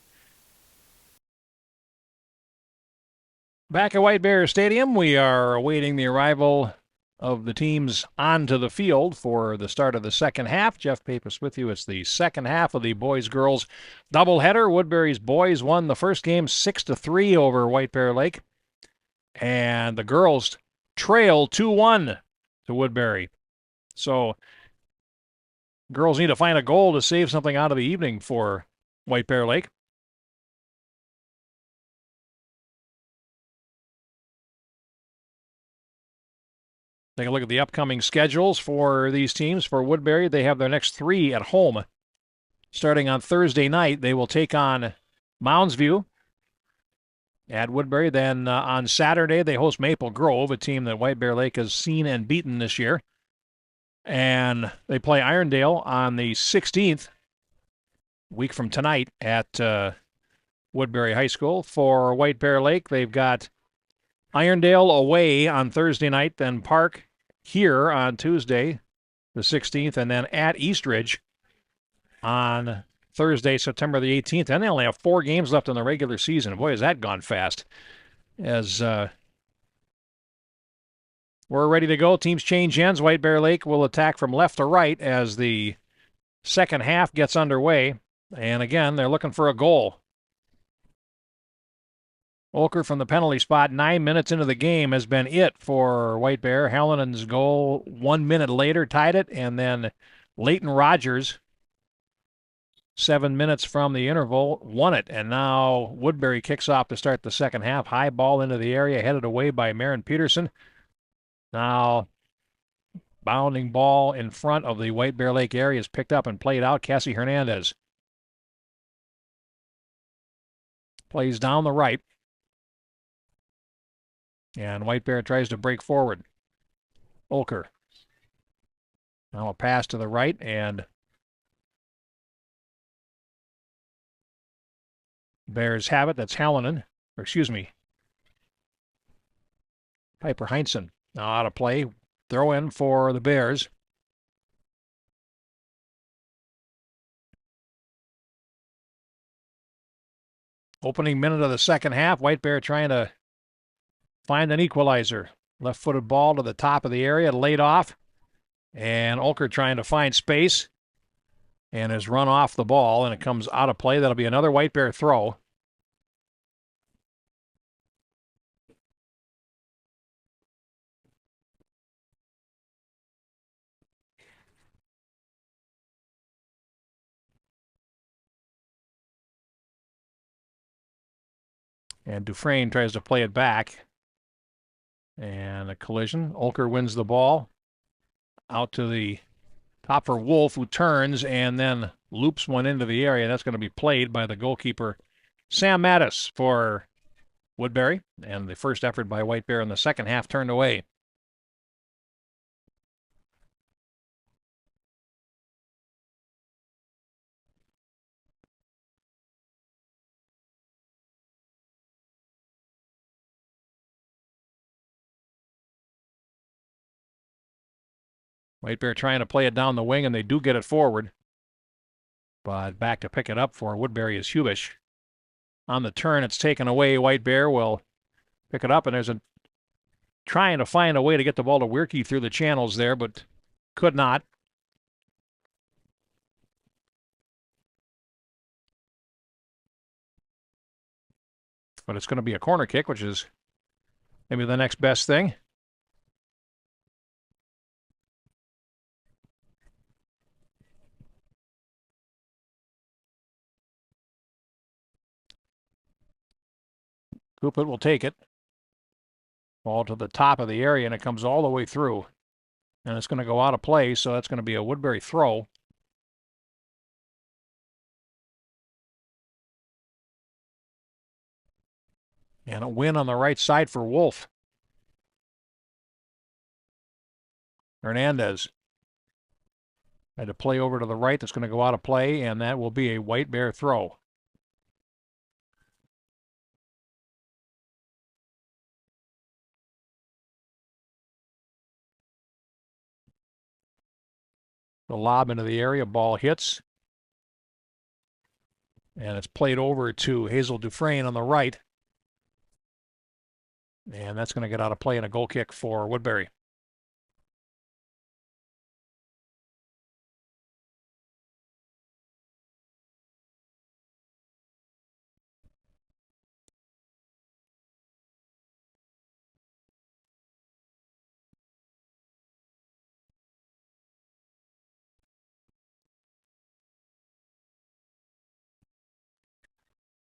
Back at White Bear Stadium, we are awaiting the arrival of the teams onto the field for the start of the second half. Jeff Pappas with you. It's the second half of the boys-girls doubleheader. Woodbury's boys won the first game 6-3 over White Bear Lake, and the girls trail 2-1 to Woodbury. So girls need to find a goal to save something out of the evening for White Bear Lake. Take a look at the upcoming schedules for these teams. For Woodbury, they have their next 3 at home. Starting on Thursday night, they will take on Moundsview at Woodbury. Then on Saturday, they host Maple Grove, a team that White Bear Lake has seen and beaten this year. And they play Irondale on the 16th, a week from tonight, at Woodbury High School. For White Bear Lake, they've got Irondale away on Thursday night, then Park here on Tuesday, the 16th, and then at Eastridge on Thursday, September the 18th. And they only have 4 games left in the regular season. Boy, has that gone fast. As we're ready to go, teams change ends. White Bear Lake will attack from left to right as the second half gets underway. And again, they're looking for a goal. Olker from the penalty spot 9 minutes into the game has been it for White Bear. Hallinen's goal 1 minute later tied it, and then Leighton Rogers 7 minutes from the interval won it. And now Woodbury kicks off to start the second half. High ball into the area, headed away by Marin Peterson. Now bounding ball in front of the White Bear Lake area is picked up and played out. Cassie Hernandez plays down the right. And White Bear tries to break forward. Olker. Now a pass to the right, and Bears have it. That's Hallinan. Or excuse me, Piper Heinsohn. Now out of play. Throw in for the Bears. Opening minute of the second half. White Bear trying to find an equalizer. Left-footed ball to the top of the area, laid off. And Olker trying to find space and has run off the ball, and it comes out of play. That'll be another White Bear throw. And Dufresne tries to play it back. And a collision. Olker wins the ball. Out to the top for Wolf, who turns and then loops one into the area. That's going to be played by the goalkeeper, Sam Mattis, for Woodbury. And the first effort by White Bear in the second half turned away. White Bear trying to play it down the wing, and they do get it forward. But back to pick it up for Woodbury is Hubish. On the turn, it's taken away. White Bear will pick it up, and there's a trying to find a way to get the ball to Wierke through the channels there, but could not. but it's going to be a corner kick, which is maybe the next best thing. Coopit will take it. Ball to the top of the area, and it comes all the way through. And it's going to go out of play, so that's going to be a Woodbury throw. And a win on the right side for Wolf. Hernandez had to play over to the right. That's going to go out of play, and that will be a White Bear throw. The lob into the area, ball hits. And it's played over to Hazel Dufresne on the right. And that's going to get out of play in a goal kick for Woodbury.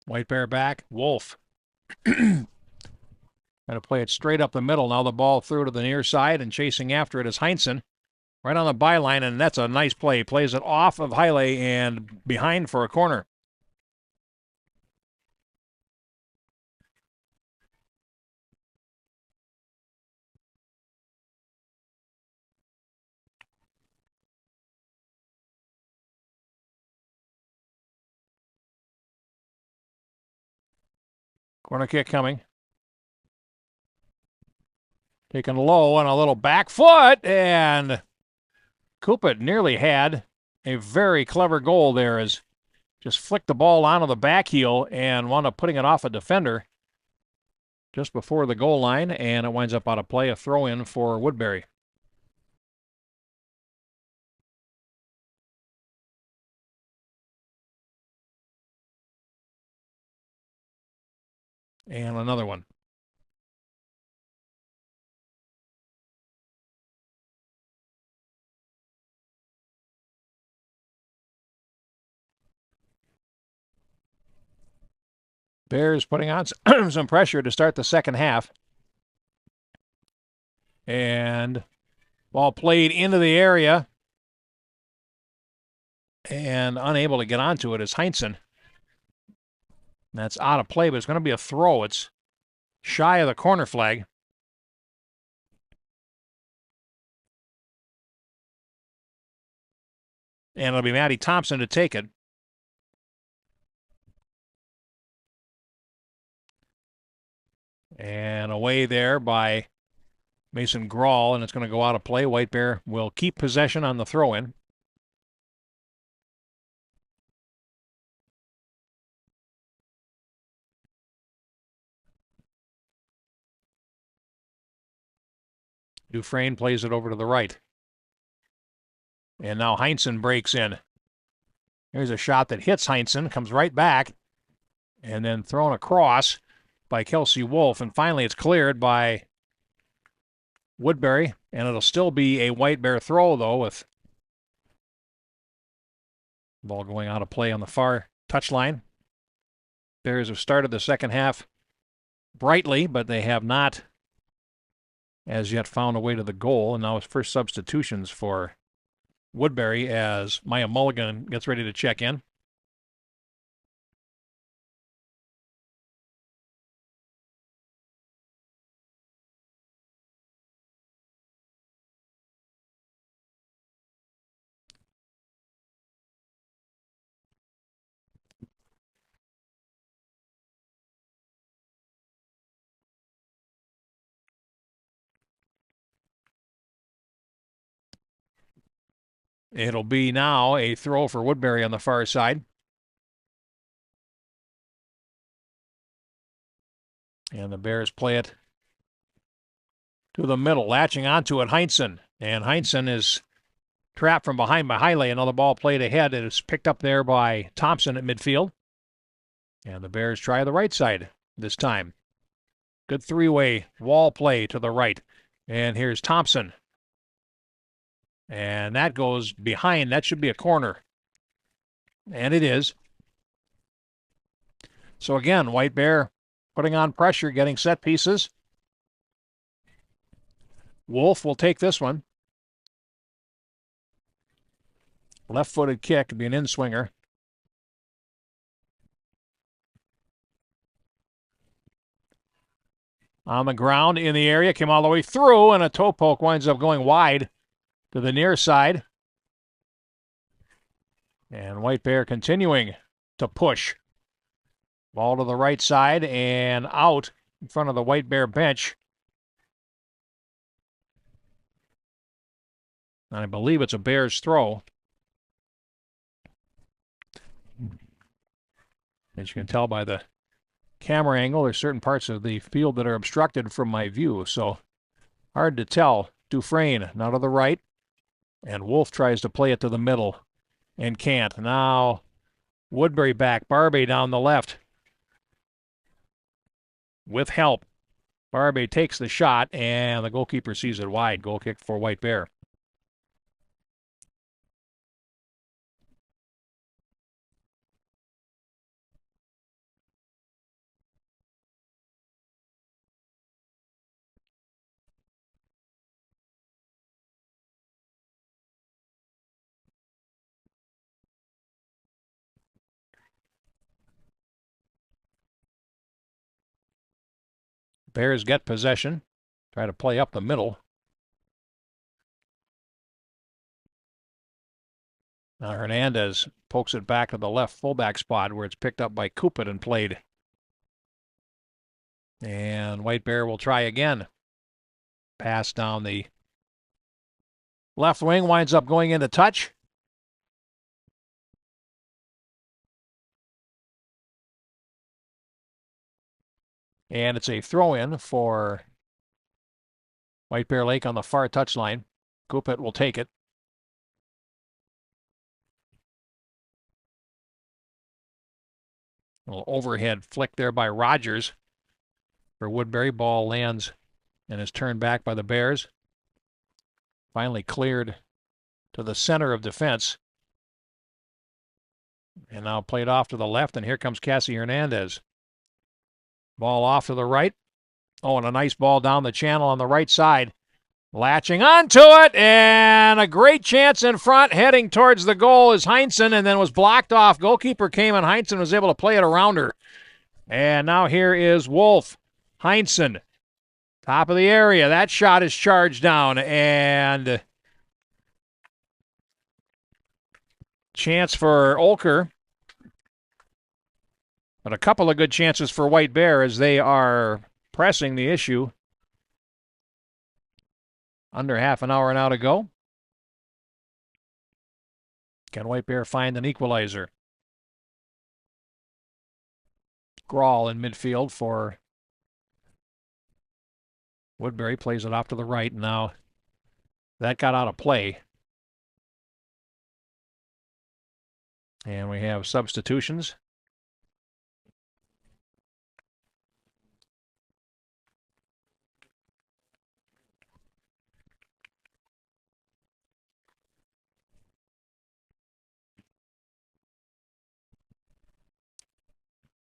White Bear back. Wolf. Going to play it straight up the middle. Now the ball through to the near side, and chasing after it is Heinsohn. Right on the byline, and that's a nice play. Plays it off of Haile and behind for a corner. Corner kick coming. Taken low on a little back foot, and Coopit nearly had a very clever goal there as just flicked the ball onto the back heel and wound up putting it off a defender just before the goal line, and it winds up out of play, a throw-in for Woodbury. And another one. Bears putting on some pressure to start the second half. And ball played into the area. And unable to get onto it is Heinsohn. That's out of play, but it's going to be a throw. It's shy of the corner flag. And it'll be Matty Thompson to take it. And away there by Mason Grawl, and it's going to go out of play. White Bear will keep possession on the throw-in. Dufresne plays it over to the right. And now Heinsohn breaks in. Here's a shot that hits Heinsohn, comes right back, and then thrown across by Kelsey Wolf. And finally it's cleared by Woodbury, and it'll still be a White Bear throw, though, with the ball going out of play on the far touchline. Bears have started the second half brightly, but they have not as yet found a way to the goal. And now it's first substitutions for Woodbury as Maya Mulligan gets ready to check in. It'll be now a throw for Woodbury on the far side. And the Bears play it to the middle, latching onto it, Heinsohn. And Heinsohn is trapped from behind by Haile. Another ball played ahead. It is picked up there by Thompson at midfield. And the Bears try the right side. this time. Good three-way wall play to the right. And here's Thompson. And that goes behind. That should be a corner. And it is. So again, White Bear putting on pressure, getting set pieces. Wolf will take this one. Left-footed kick, could be an in-swinger. On the ground in the area, came all the way through, and a toe poke winds up going wide to the near side. And White Bear continuing to push. Ball to the right side and out in front of the White Bear bench. And I believe it's a Bears throw. As you can tell by the camera angle, there's certain parts of the field that are obstructed from my view, so hard to tell. Dufresne now to the right, and Wolf tries to play it to the middle and can't. Now Woodbury back, Barbie down the left with help. Barbie takes the shot, and the goalkeeper sees it wide. Goal kick for White Bear. Bears get possession. Try to play up the middle. Now Hernandez pokes it back to the left fullback spot where it's picked up by Coopit and played. And White Bear will try again. Pass down the left wing, winds up going into touch. And it's a throw-in for White Bear Lake on the far touchline. Coopit will take it. A little overhead flick there by Rogers for Woodbury. Ball lands and is turned back by the Bears. Finally cleared to the center of defense. And now played off to the left, and here comes Cassie Hernandez. Ball off to the right. Oh, and a nice ball down the channel on the right side. Latching onto it, and a great chance in front. Heading towards the goal is Heinzen, and then was blocked off. Goalkeeper came, and Heinzen was able to play it around her. And now here is Wolf. Heinzen, top of the area. That shot is charged down, and chance for Olker. But a couple of good chances for White Bear as they are pressing the issue. Under half an hour now to go. Can White Bear find an equalizer? Grawl in midfield for Woodbury. Plays it off to the right. Now that got out of play. And we have substitutions.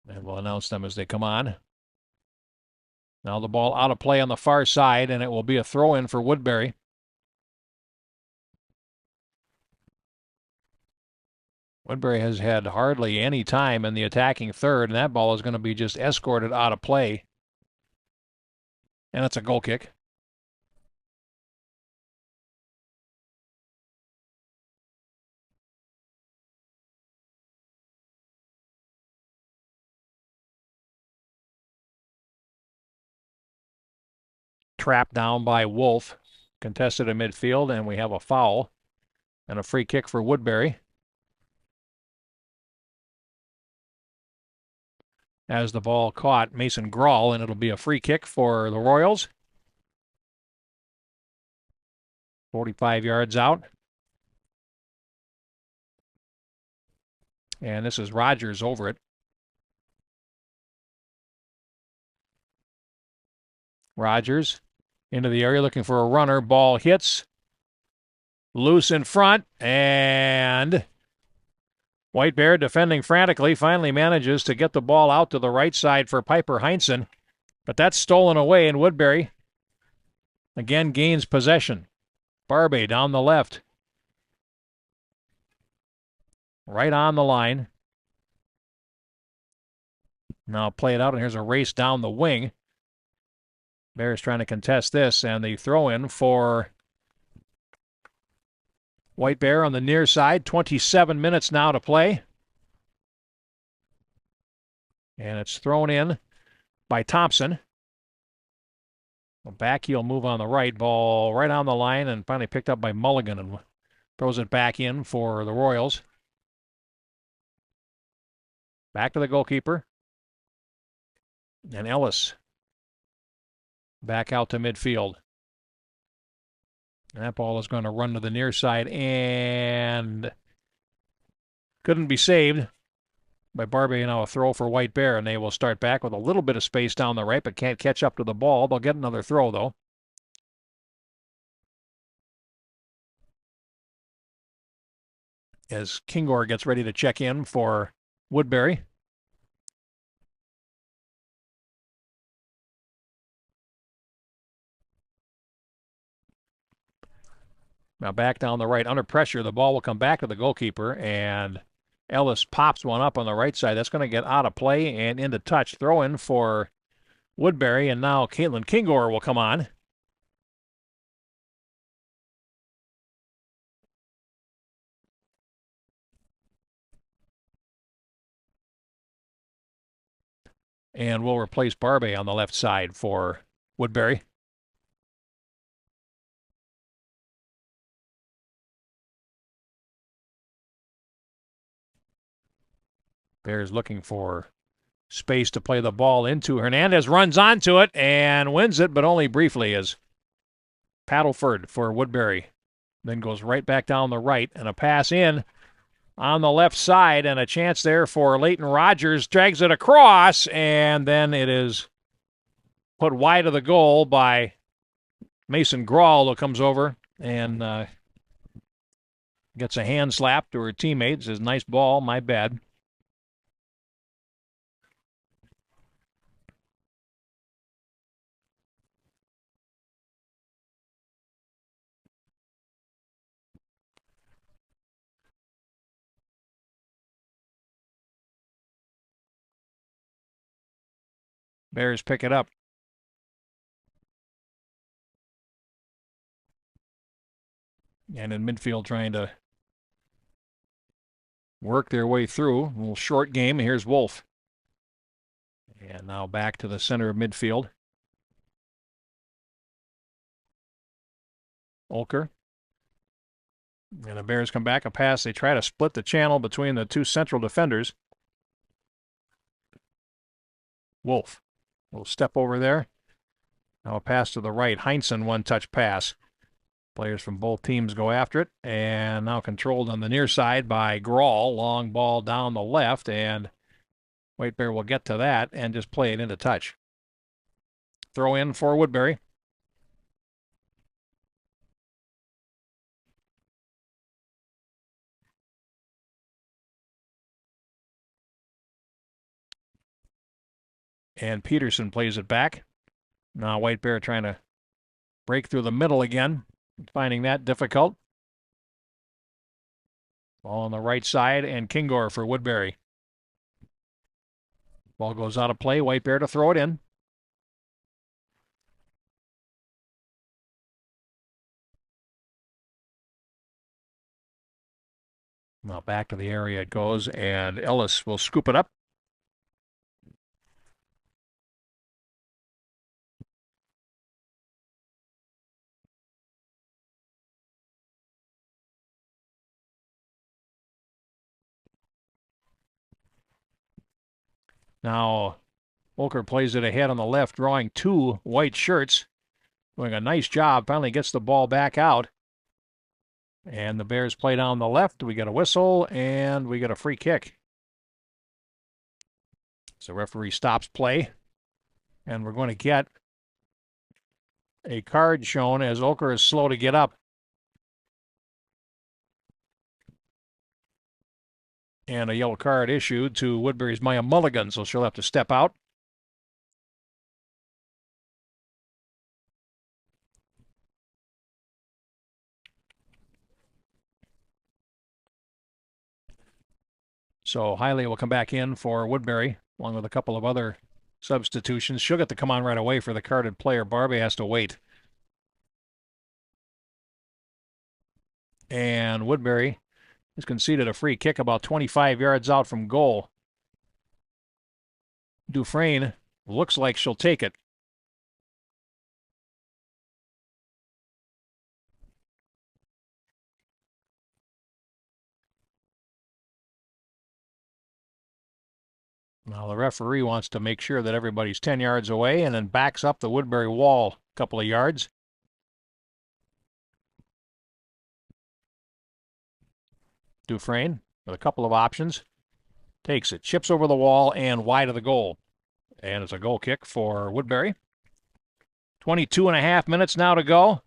And we'll announce them as they come on. Now the ball out of play on the far side, and it will be a throw-in for Woodbury. Woodbury has had hardly any time in the attacking third, and that ball is going to be just escorted out of play. And it's a goal kick. Trapped down by Wolf. Contested in midfield, and we have a foul and a free kick for Woodbury. As the ball caught Mason Grawl, and it'll be a free kick for the Royals. 45 yards out. And this is Rogers over it. Rogers into the area looking for a runner. Ball hits. Loose in front, and White Bear defending frantically finally manages to get the ball out to the right side for Piper Heinsohn, but that's stolen away, and Woodbury again gains possession. Barbie down the left. Right on the line. Now play it out, and here's a race down the wing. Bears trying to contest this, and the throw in for White Bear on the near side. 27 minutes now to play. And it's thrown in by Thompson. Back heel move on the right. Ball right on the line and finally picked up by Mulligan and throws it back in for the Royals. Back to the goalkeeper. And Ellis back out to midfield. And that ball is going to run to the near side and couldn't be saved by Barbie. Now a throw for White Bear, and they will start back with a little bit of space down the right, but can't catch up to the ball. They'll get another throw, though. As Kingor gets ready to check in for Woodbury. Now back down the right, under pressure. The ball will come back to the goalkeeper, and Ellis pops one up on the right side. That's going to get out of play and into touch. Throw in for Woodbury, and now Caitlin Kingor will come on. And we'll replace Barbie on the left side for Woodbury. Bears looking for space to play the ball into. Hernandez runs onto it and wins it, but only briefly, as Paddleford for Woodbury. Then goes right back down the right, and a pass in on the left side, and a chance there for Leighton Rogers. Drags it across, and then it is put wide of the goal by Mason Grawl, who comes over and gets a hand slap to her teammate. Says, nice ball, my bad. Bears pick it up. And in midfield trying to work their way through. A little short game. Here's Wolf. And now back to the center of midfield. Olker. And the Bears come back a pass. They try to split the channel between the two central defenders. Wolf will step over there. Now a pass to the right. Heinsohn, one-touch pass. Players from both teams go after it. And now controlled on the near side by Grawl. Long ball down the left. And White Bear will get to that and just play it into touch. Throw in for Woodbury. And Peterson plays it back. Now White Bear trying to break through the middle again, finding that difficult. Ball on the right side, and Kingor for Woodbury. Ball goes out of play. White Bear to throw it in. Now back to the area it goes, and Ellis will scoop it up. Now, Olker plays it ahead on the left, drawing two white shirts. Doing a nice job. Finally gets the ball back out. And the Bears play down the left. We get a whistle, and we get a free kick. So referee stops play. And we're going to get a card shown as Oker is slow to get up. And a yellow card issued to Woodbury's Maya Mulligan, so she'll have to step out. So Hiley will come back in for Woodbury, along with a couple of other substitutions. She'll get to come on right away for the carded player. Barbie has to wait. And Woodbury has conceded a free kick about 25 yards out from goal. Dufresne looks like she'll take it. Now the referee wants to make sure that everybody's 10 yards away and then backs up the Woodbury wall a couple of yards. Dufresne with a couple of options. Takes it, chips over the wall and wide of the goal. And it's a goal kick for Woodbury. 22 and a half minutes now to go.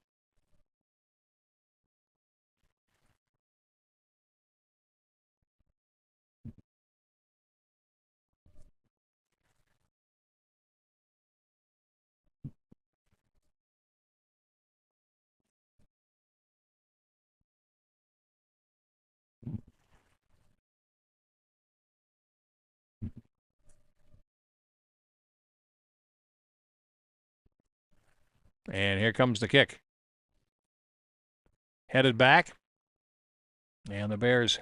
And here comes the kick. Headed back. And the Bears,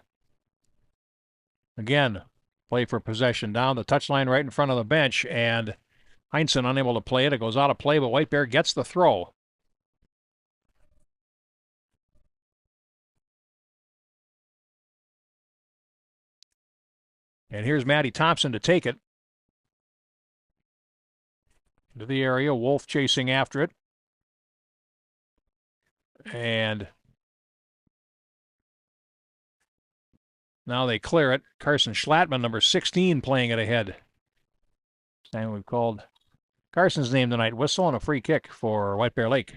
again, play for possession down the touchline right in front of the bench. And Heinsohn unable to play it. It goes out of play, but White Bear gets the throw. And here's Maddie Thompson to take it. Into the area. Wolf chasing after it. And now they clear it. Carson Schlattman, number 16, playing it ahead. And we've called Carson's name tonight. Whistle and a free kick for White Bear Lake.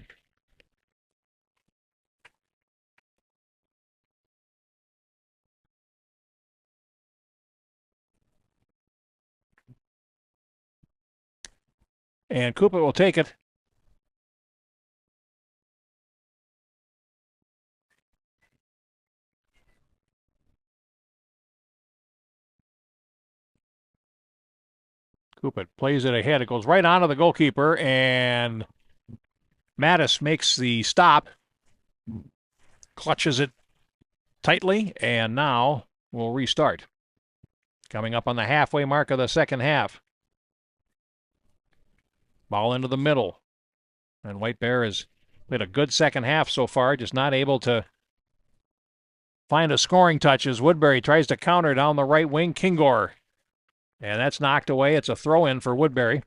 And Cooper will take it. Cooper plays it ahead. It goes right onto the goalkeeper, and Mattis makes the stop, clutches it tightly, and now we'll restart. Coming up on the halfway mark of the second half. Ball into the middle. And White Bear has played a good second half so far, just not able to find a scoring touch as Woodbury tries to counter down the right wing. Kingor. And that's knocked away. It's a throw-in for Woodbury.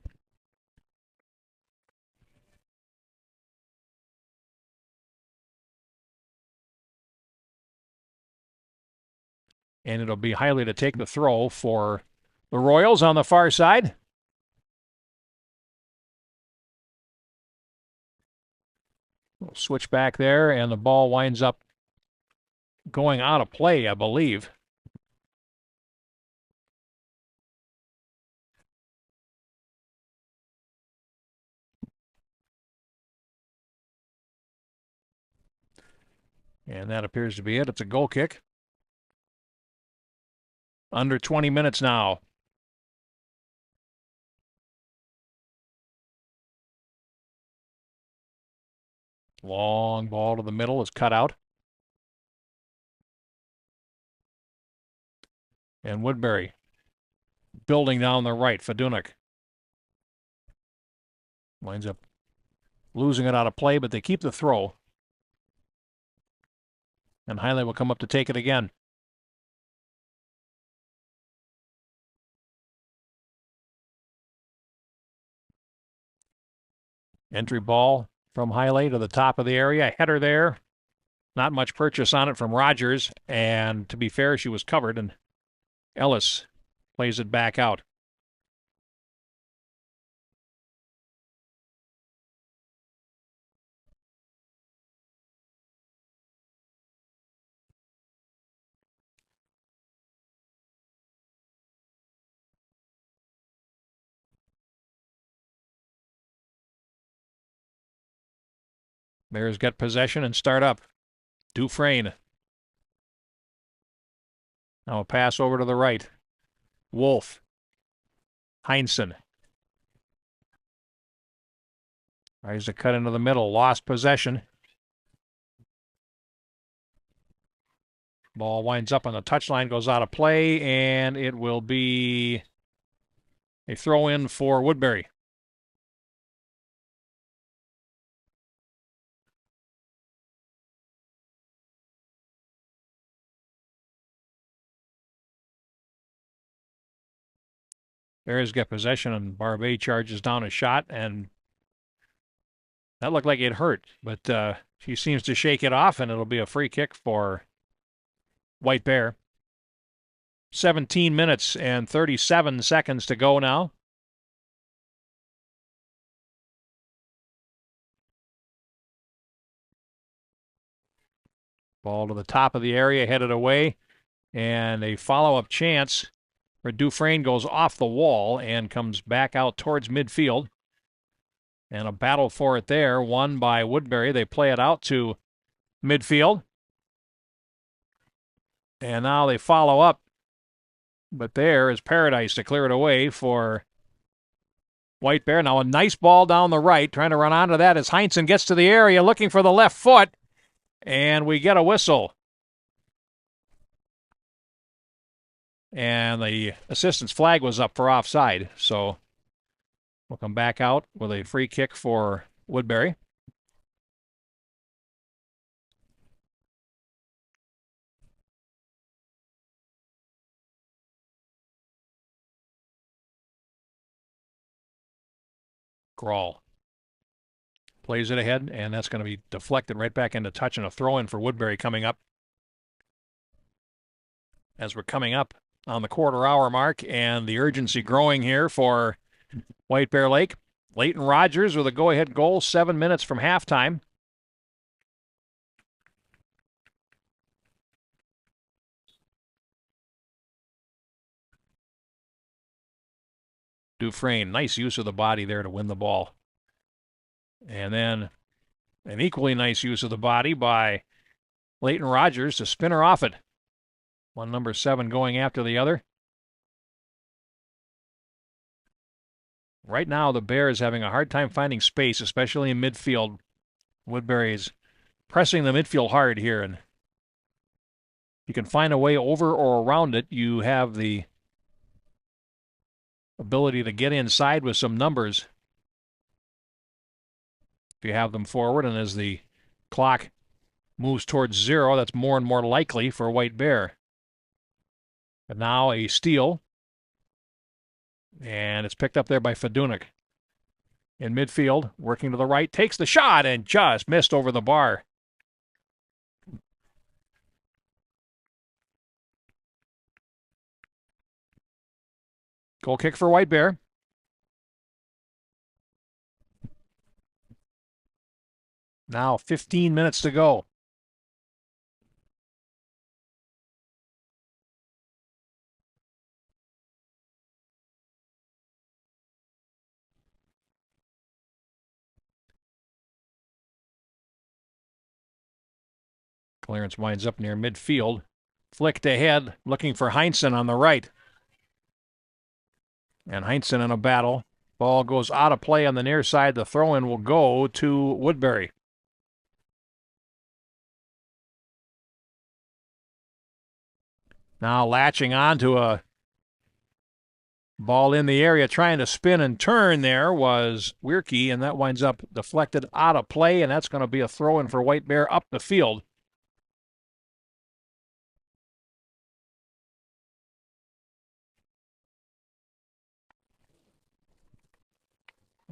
And it'll be Hiley to take the throw for the Royals on the far side. We'll switch back there, and the ball winds up going out of play, I believe. And that appears to be it. It's a goal kick. Under 20 minutes now. Long ball to the middle is cut out. And Woodbury building down the right. Fadunik winds up losing it out of play, but they keep the throw. And Hiley will come up to take it again. Entry ball from Hiley to the top of the area. Header there. Not much purchase on it from Rogers. And to be fair, she was covered, and Ellis plays it back out. Bears get possession and start up. Dufresne. Now a pass over to the right. Wolf. Heinsohn. Tries to cut into the middle. Lost possession. Ball winds up on the touchline, goes out of play, and it will be a throw in for Woodbury. Bears get possession, and Barbet charges down a shot, and that looked like it hurt, but she seems to shake it off, and it'll be a free kick for White Bear. 17 minutes and 37 seconds to go now. Ball to the top of the area, headed away, and a follow-up chance where Dufresne goes off the wall and comes back out towards midfield. And a battle for it there, won by Woodbury. They play it out to midfield. And now they follow up. But there is Paradise to clear it away for White Bear. Now a nice ball down the right. Trying to run onto that as Heinsohn gets to the area, looking for the left foot. And we get a whistle. And the assistant's flag was up for offside. So we'll come back out with a free kick for Woodbury. Grawl plays it ahead, and that's going to be deflected right back into touch, and a throw-in for Woodbury coming up. As we're coming up on the quarter-hour mark, and the urgency growing here for White Bear Lake. Leighton Rogers with a go-ahead goal 7 minutes from halftime. Dufresne, nice use of the body there to win the ball. And then an equally nice use of the body by Leighton Rogers to spin her off it. One number 7 going after the other. Right now, the Bears having a hard time finding space, especially in midfield. Woodbury is pressing the midfield hard here, and you can find a way over or around it. You have the ability to get inside with some numbers if you have them forward, and as the clock moves towards 0, that's more and more likely for White Bear. But now a steal, and it's picked up there by Fedunik. In midfield, working to the right, takes the shot and just missed over the bar. Goal kick for White Bear. Now 15 minutes to go. Clearance winds up near midfield. Flicked ahead, looking for Heinsohn on the right. And Heinsohn in a battle. Ball goes out of play on the near side. The throw-in will go to Woodbury. Now latching on to a ball in the area, trying to spin and turn there was RICCI, and that winds up deflected out of play, and that's going to be a throw-in for White Bear up the field.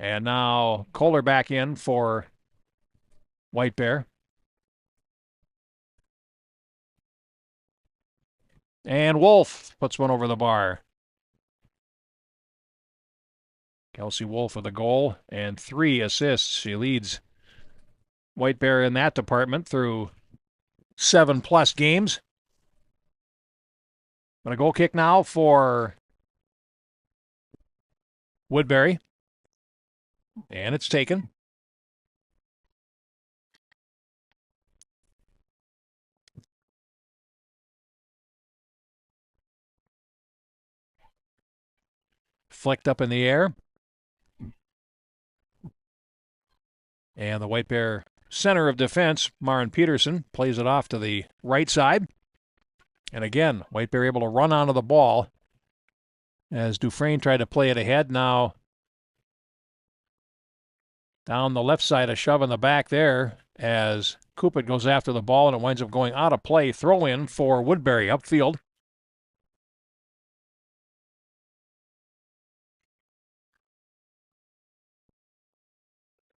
And now Kohler back in for White Bear. And Wolf puts one over the bar. Kelsey Wolf with a goal and 3 assists. She leads White Bear in that department through 7+ games. But a goal kick now for Woodbury. And it's taken. Flicked up in the air. And the White Bear center of defense, Marin Peterson, plays it off to the right side. And again, White Bear able to run onto the ball as Dufresne tried to play it ahead. Now down the left side, a shove in the back there as Cupid goes after the ball, and it winds up going out of play. Throw in for Woodbury upfield.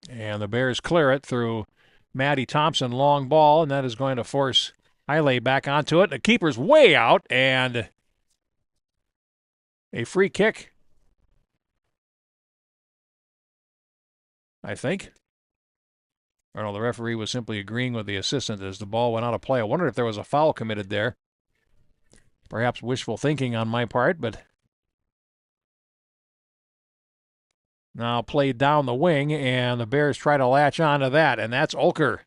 And the Bears clear it through Matty Thompson, long ball, and that is going to force Hiley back onto it. The keeper's way out, and a free kick, I think. Or no, the referee was simply agreeing with the assistant as the ball went out of play. I wondered if there was a foul committed there. Perhaps wishful thinking on my part, but now played down the wing, and the Bears try to latch onto that, and that's Ulker,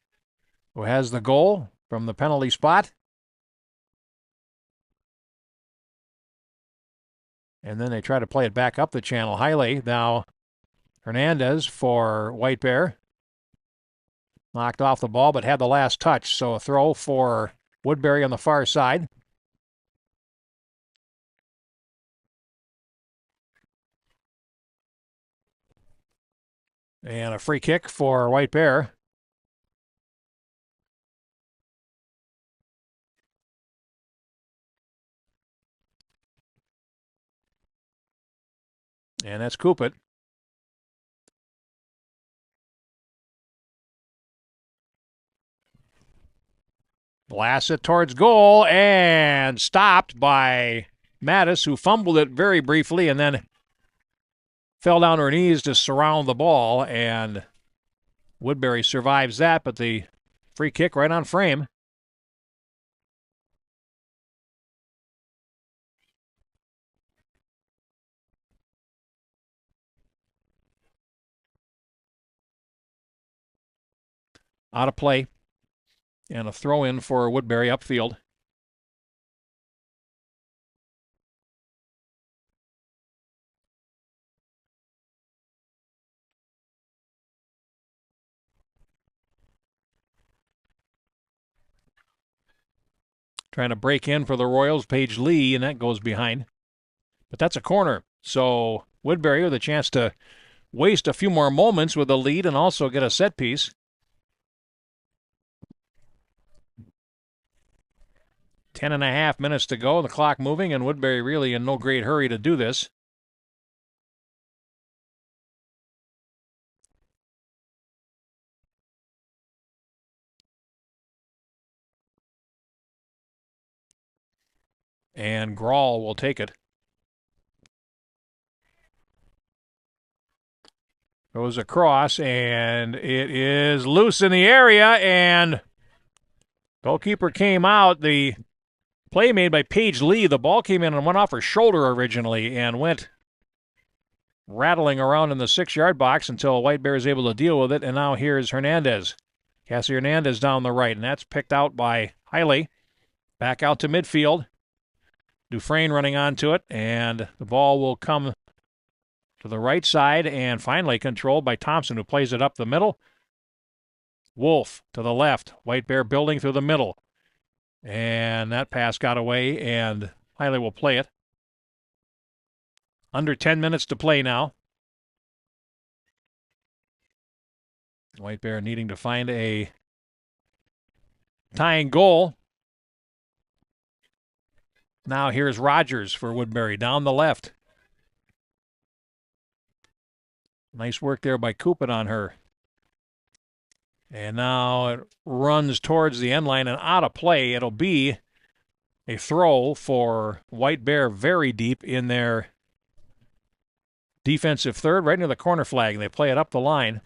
who has the goal from the penalty spot. And then they try to play it back up the channel. Hiley now Hernandez for White Bear. Knocked off the ball, but had the last touch. So a throw for Woodbury on the far side. And a free kick for White Bear. And that's Cupid. Blasts it towards goal and stopped by Mattis, who fumbled it very briefly and then fell down to her knees to surround the ball. And Woodbury survives that, but the free kick right on frame. Out of play. And a throw in for Woodbury upfield. Trying to break in for the Royals, Paige Lee, and that goes behind. But that's a corner. So Woodbury with a chance to waste a few more moments with the lead and also get a set piece. 10.5 minutes to go, the clock moving, and Woodbury really in no great hurry to do this. And Grawl will take it. Goes across, and it is loose in the area, and goalkeeper came out. The play made by Paige Lee. The ball came in and went off her shoulder originally and went rattling around in the 6-yard box until White Bear is able to deal with it. And now here's Hernandez. Cassie Hernandez down the right, and that's picked out by Hiley. Back out to midfield. Dufresne running onto it, and the ball will come to the right side and finally controlled by Thompson, who plays it up the middle. Wolf to the left. White Bear building through the middle. And that pass got away, and Hiley will play it. Under 10 minutes to play now. White Bear needing to find a tying goal. Now here's Rogers for Woodbury down the left. Nice work there by Cupid on her. And now it runs towards the end line and out of play. It'll be a throw for White Bear very deep in their defensive third, right near the corner flag. They play it up the line.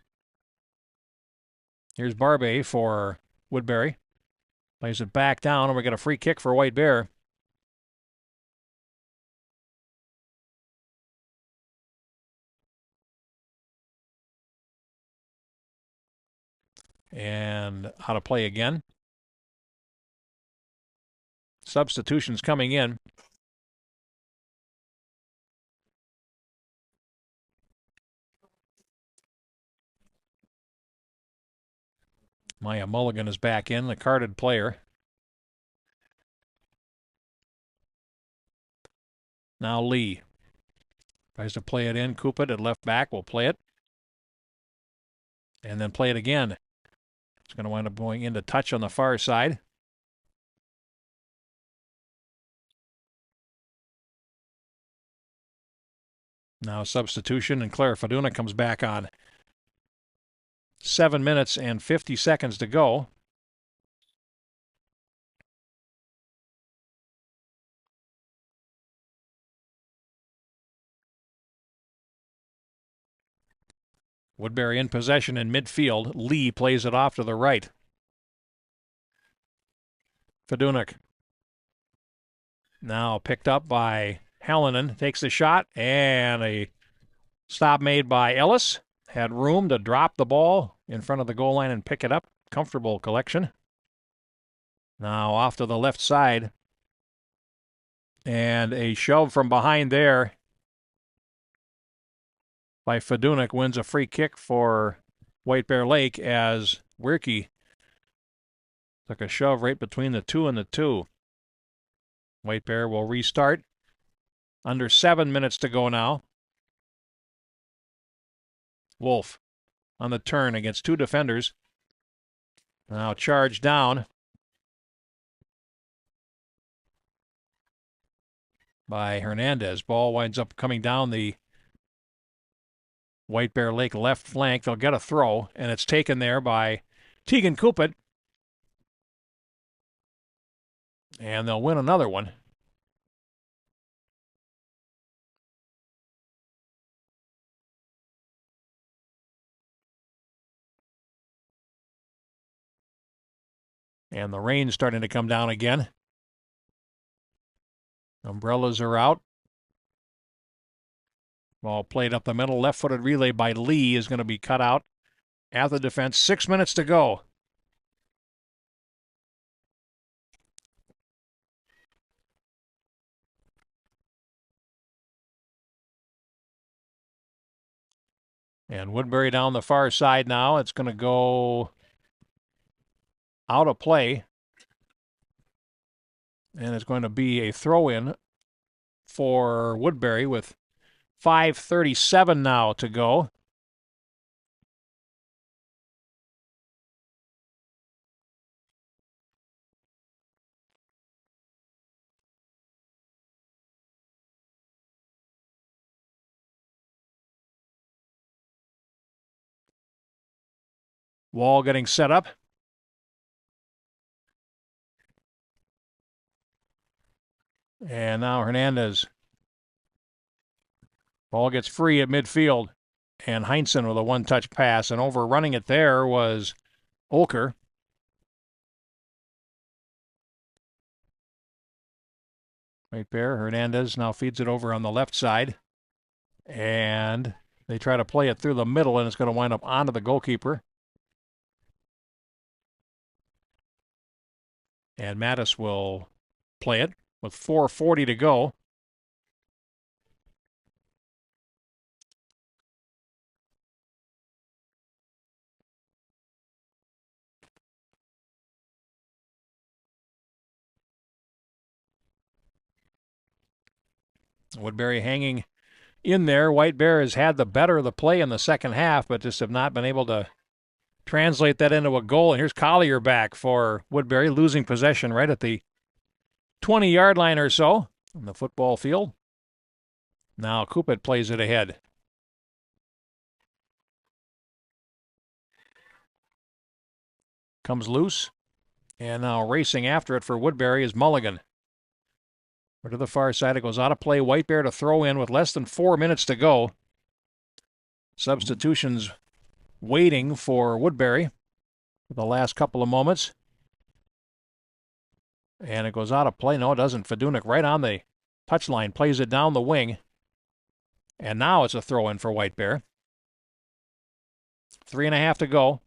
Here's Barbe for Woodbury. Plays it back down, and we get a free kick for White Bear. And out of play again. Substitutions coming in. Maya Mulligan is back in, the carded player. Now Lee tries to play it in. Kupit at left back will play it. And then play it again. It's going to wind up going into touch on the far side. Now substitution, and Claire Faduna comes back on. 7 minutes and 50 seconds to go. Woodbury in possession in midfield. Lee plays it off to the right. Fadunik. Now picked up by Hallinan. Takes the shot, and a stop made by Ellis. Had room to drop the ball in front of the goal line and pick it up. Comfortable collection. Now off to the left side. And a shove from behind there by Fadunik wins a free kick for White Bear Lake as RICCI took a shove right between the 2 and the 2. White Bear will restart. Under 7 minutes to go now. Wolf on the turn against 2 defenders. Now charged down by Hernandez. Ball winds up coming down the White Bear Lake left flank. They'll get a throw, and it's taken there by Tegan Kupit. And they'll win another one. And the rain's starting to come down again. Umbrellas are out. Ball played up the middle. Left-footed relay by Lee is going to be cut out at the defense. 6 minutes to go. And Woodbury down the far side now. It's going to go out of play. And it's going to be a throw-in for Woodbury with 5:37 now to go. Wall getting set up. And now Hernandez. Ball gets free at midfield. And Heinsohn with a one-touch pass. And overrunning it there was Olker. Right there. Hernandez now feeds it over on the left side. And they try to play it through the middle, and it's going to wind up onto the goalkeeper. And Mattis will play it with 4:40 to go. Woodbury hanging in there. White Bear has had the better of the play in the second half, but just have not been able to translate that into a goal. And here's Collier back for Woodbury, losing possession right at the 20-yard line or so on the football field. Now Kupit plays it ahead. Comes loose. And now racing after it for Woodbury is Mulligan. Or to the far side, it goes out of play. White Bear to throw in with less than 4 minutes to go. Substitutions waiting for Woodbury for the last couple of moments. And it goes out of play. No, it doesn't. Fadunik right on the touchline plays it down the wing. And now it's a throw-in for White Bear. 3.5 to go.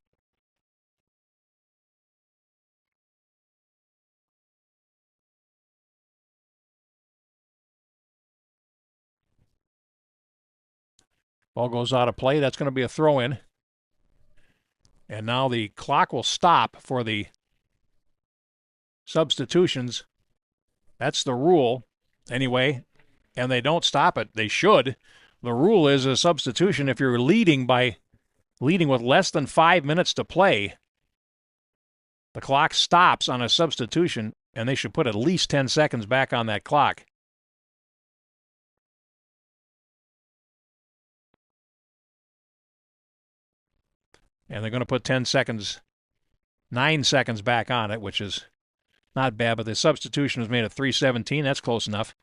Ball goes out of play. That's going to be a throw-in. And now the clock will stop for the substitutions. That's the rule, anyway. And they don't stop it. They should. The rule is a substitution if you're leading with less than 5 minutes to play. The clock stops on a substitution, and they should put at least 10 seconds back on that clock. And they're going to put 9 seconds back on it, which is not bad, but the substitution was made at 3:17. That's close enough.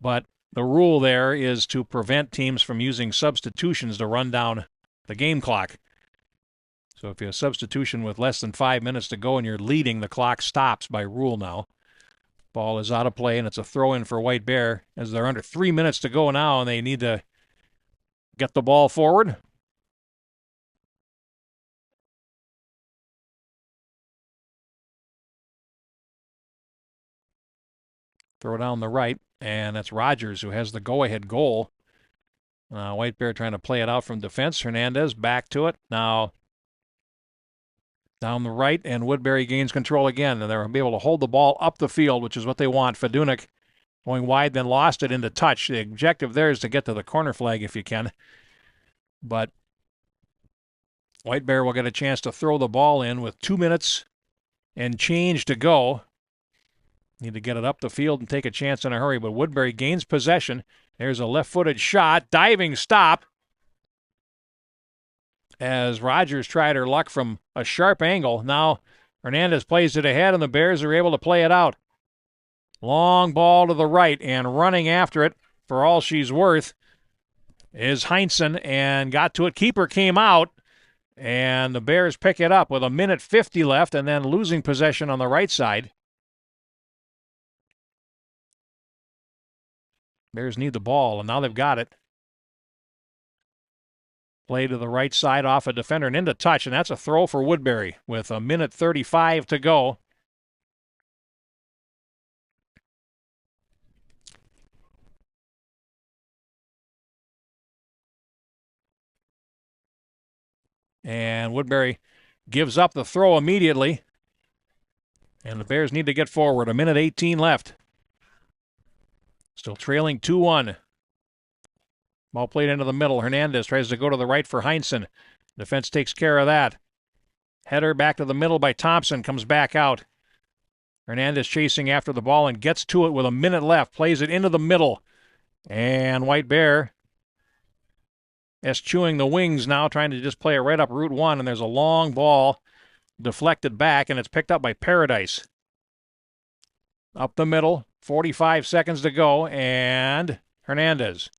But the rule there is to prevent teams from using substitutions to run down the game clock. So if you have a substitution with less than 5 minutes to go and you're leading, the clock stops by rule now. Ball is out of play, and it's a throw-in for White Bear as they're under 3 minutes to go now, and they need to get the ball forward. Throw down the right, and that's Rogers who has the go-ahead goal. White Bear trying to play it out from defense. Hernandez back to it. Now down the right, and Woodbury gains control again, and they'll be able to hold the ball up the field, which is what they want. Fedunik going wide, then lost it into touch. The objective there is to get to the corner flag if you can. But White Bear will get a chance to throw the ball in with 2 minutes and change to go. Need to get it up the field and take a chance in a hurry, but Woodbury gains possession. There's a left-footed shot, diving stop, as Rogers tried her luck from a sharp angle. Now Hernandez plays it ahead, and the Bears are able to play it out. Long ball to the right, and running after it for all she's worth is Heinsohn, and got to it. Keeper came out, and the Bears pick it up with 1:50 left, and then losing possession on the right side. Bears need the ball, and now they've got it. Play to the right side off a defender and into touch, and that's a throw for Woodbury with 1:35 to go. And Woodbury gives up the throw immediately, and the Bears need to get forward. 1:18 left. Still trailing 2-1. Ball played into the middle. Hernandez tries to go to the right for Heinsohn. Defense takes care of that. Header back to the middle by Thompson. Comes back out. Hernandez chasing after the ball and gets to it with 1 minute left. Plays it into the middle. And White Bear eschewing the wings now, trying to just play it right up Route 1. And there's a long ball deflected back, and it's picked up by Paradise. Up the middle. 45 seconds to go, and Hernandez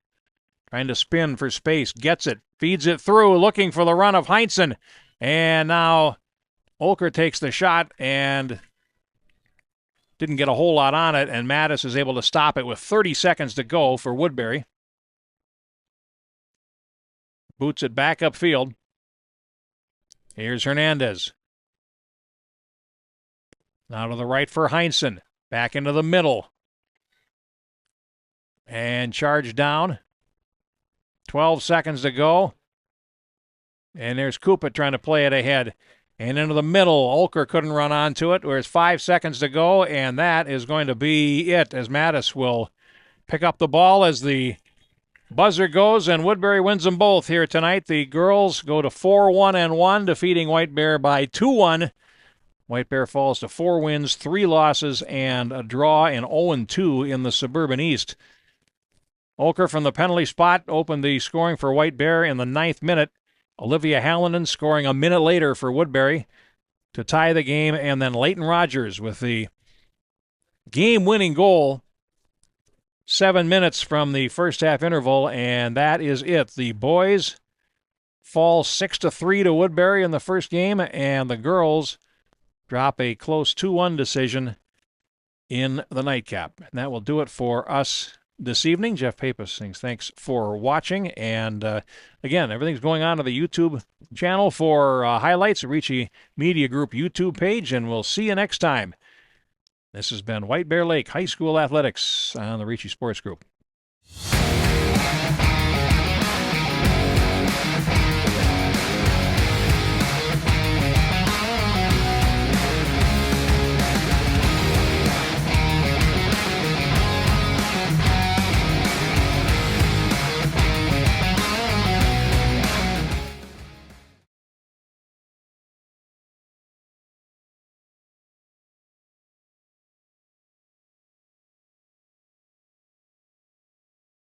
trying to spin for space, gets it, feeds it through, looking for the run of Heinsohn, and now Olker takes the shot and didn't get a whole lot on it, and Mattis is able to stop it with 30 seconds to go for Woodbury. Boots it back upfield. Here's Hernandez. Now to the right for Heinsohn. Back into the middle. And charge down. 12 seconds to go. And there's Koopa trying to play it ahead. And into the middle. Olker couldn't run onto it. There's 5 seconds to go. And that is going to be it, as Mattis will pick up the ball as the buzzer goes. And Woodbury wins them both here tonight. The girls go to 4-1-1, defeating White Bear by 2-1. White Bear falls to 4 wins, 3 losses, and a draw, and 0-2 in the Suburban East. Olker from the penalty spot opened the scoring for White Bear in the 9th minute. Olivia Hallinan scoring a minute later for Woodbury to tie the game, and then Leighton Rogers with the game-winning goal 7 minutes from the first half interval, and that is it. The boys fall 6-3 to Woodbury in the first game, and the girls drop a close 2-1 decision in the nightcap. And that will do it for us this evening. Jeff Pappas sings thanks for watching. And again, everything's going on the YouTube channel for highlights, RICCI Media Group YouTube page, and we'll see you next time. This has been White Bear Lake High School Athletics on the RICCI Sports Group.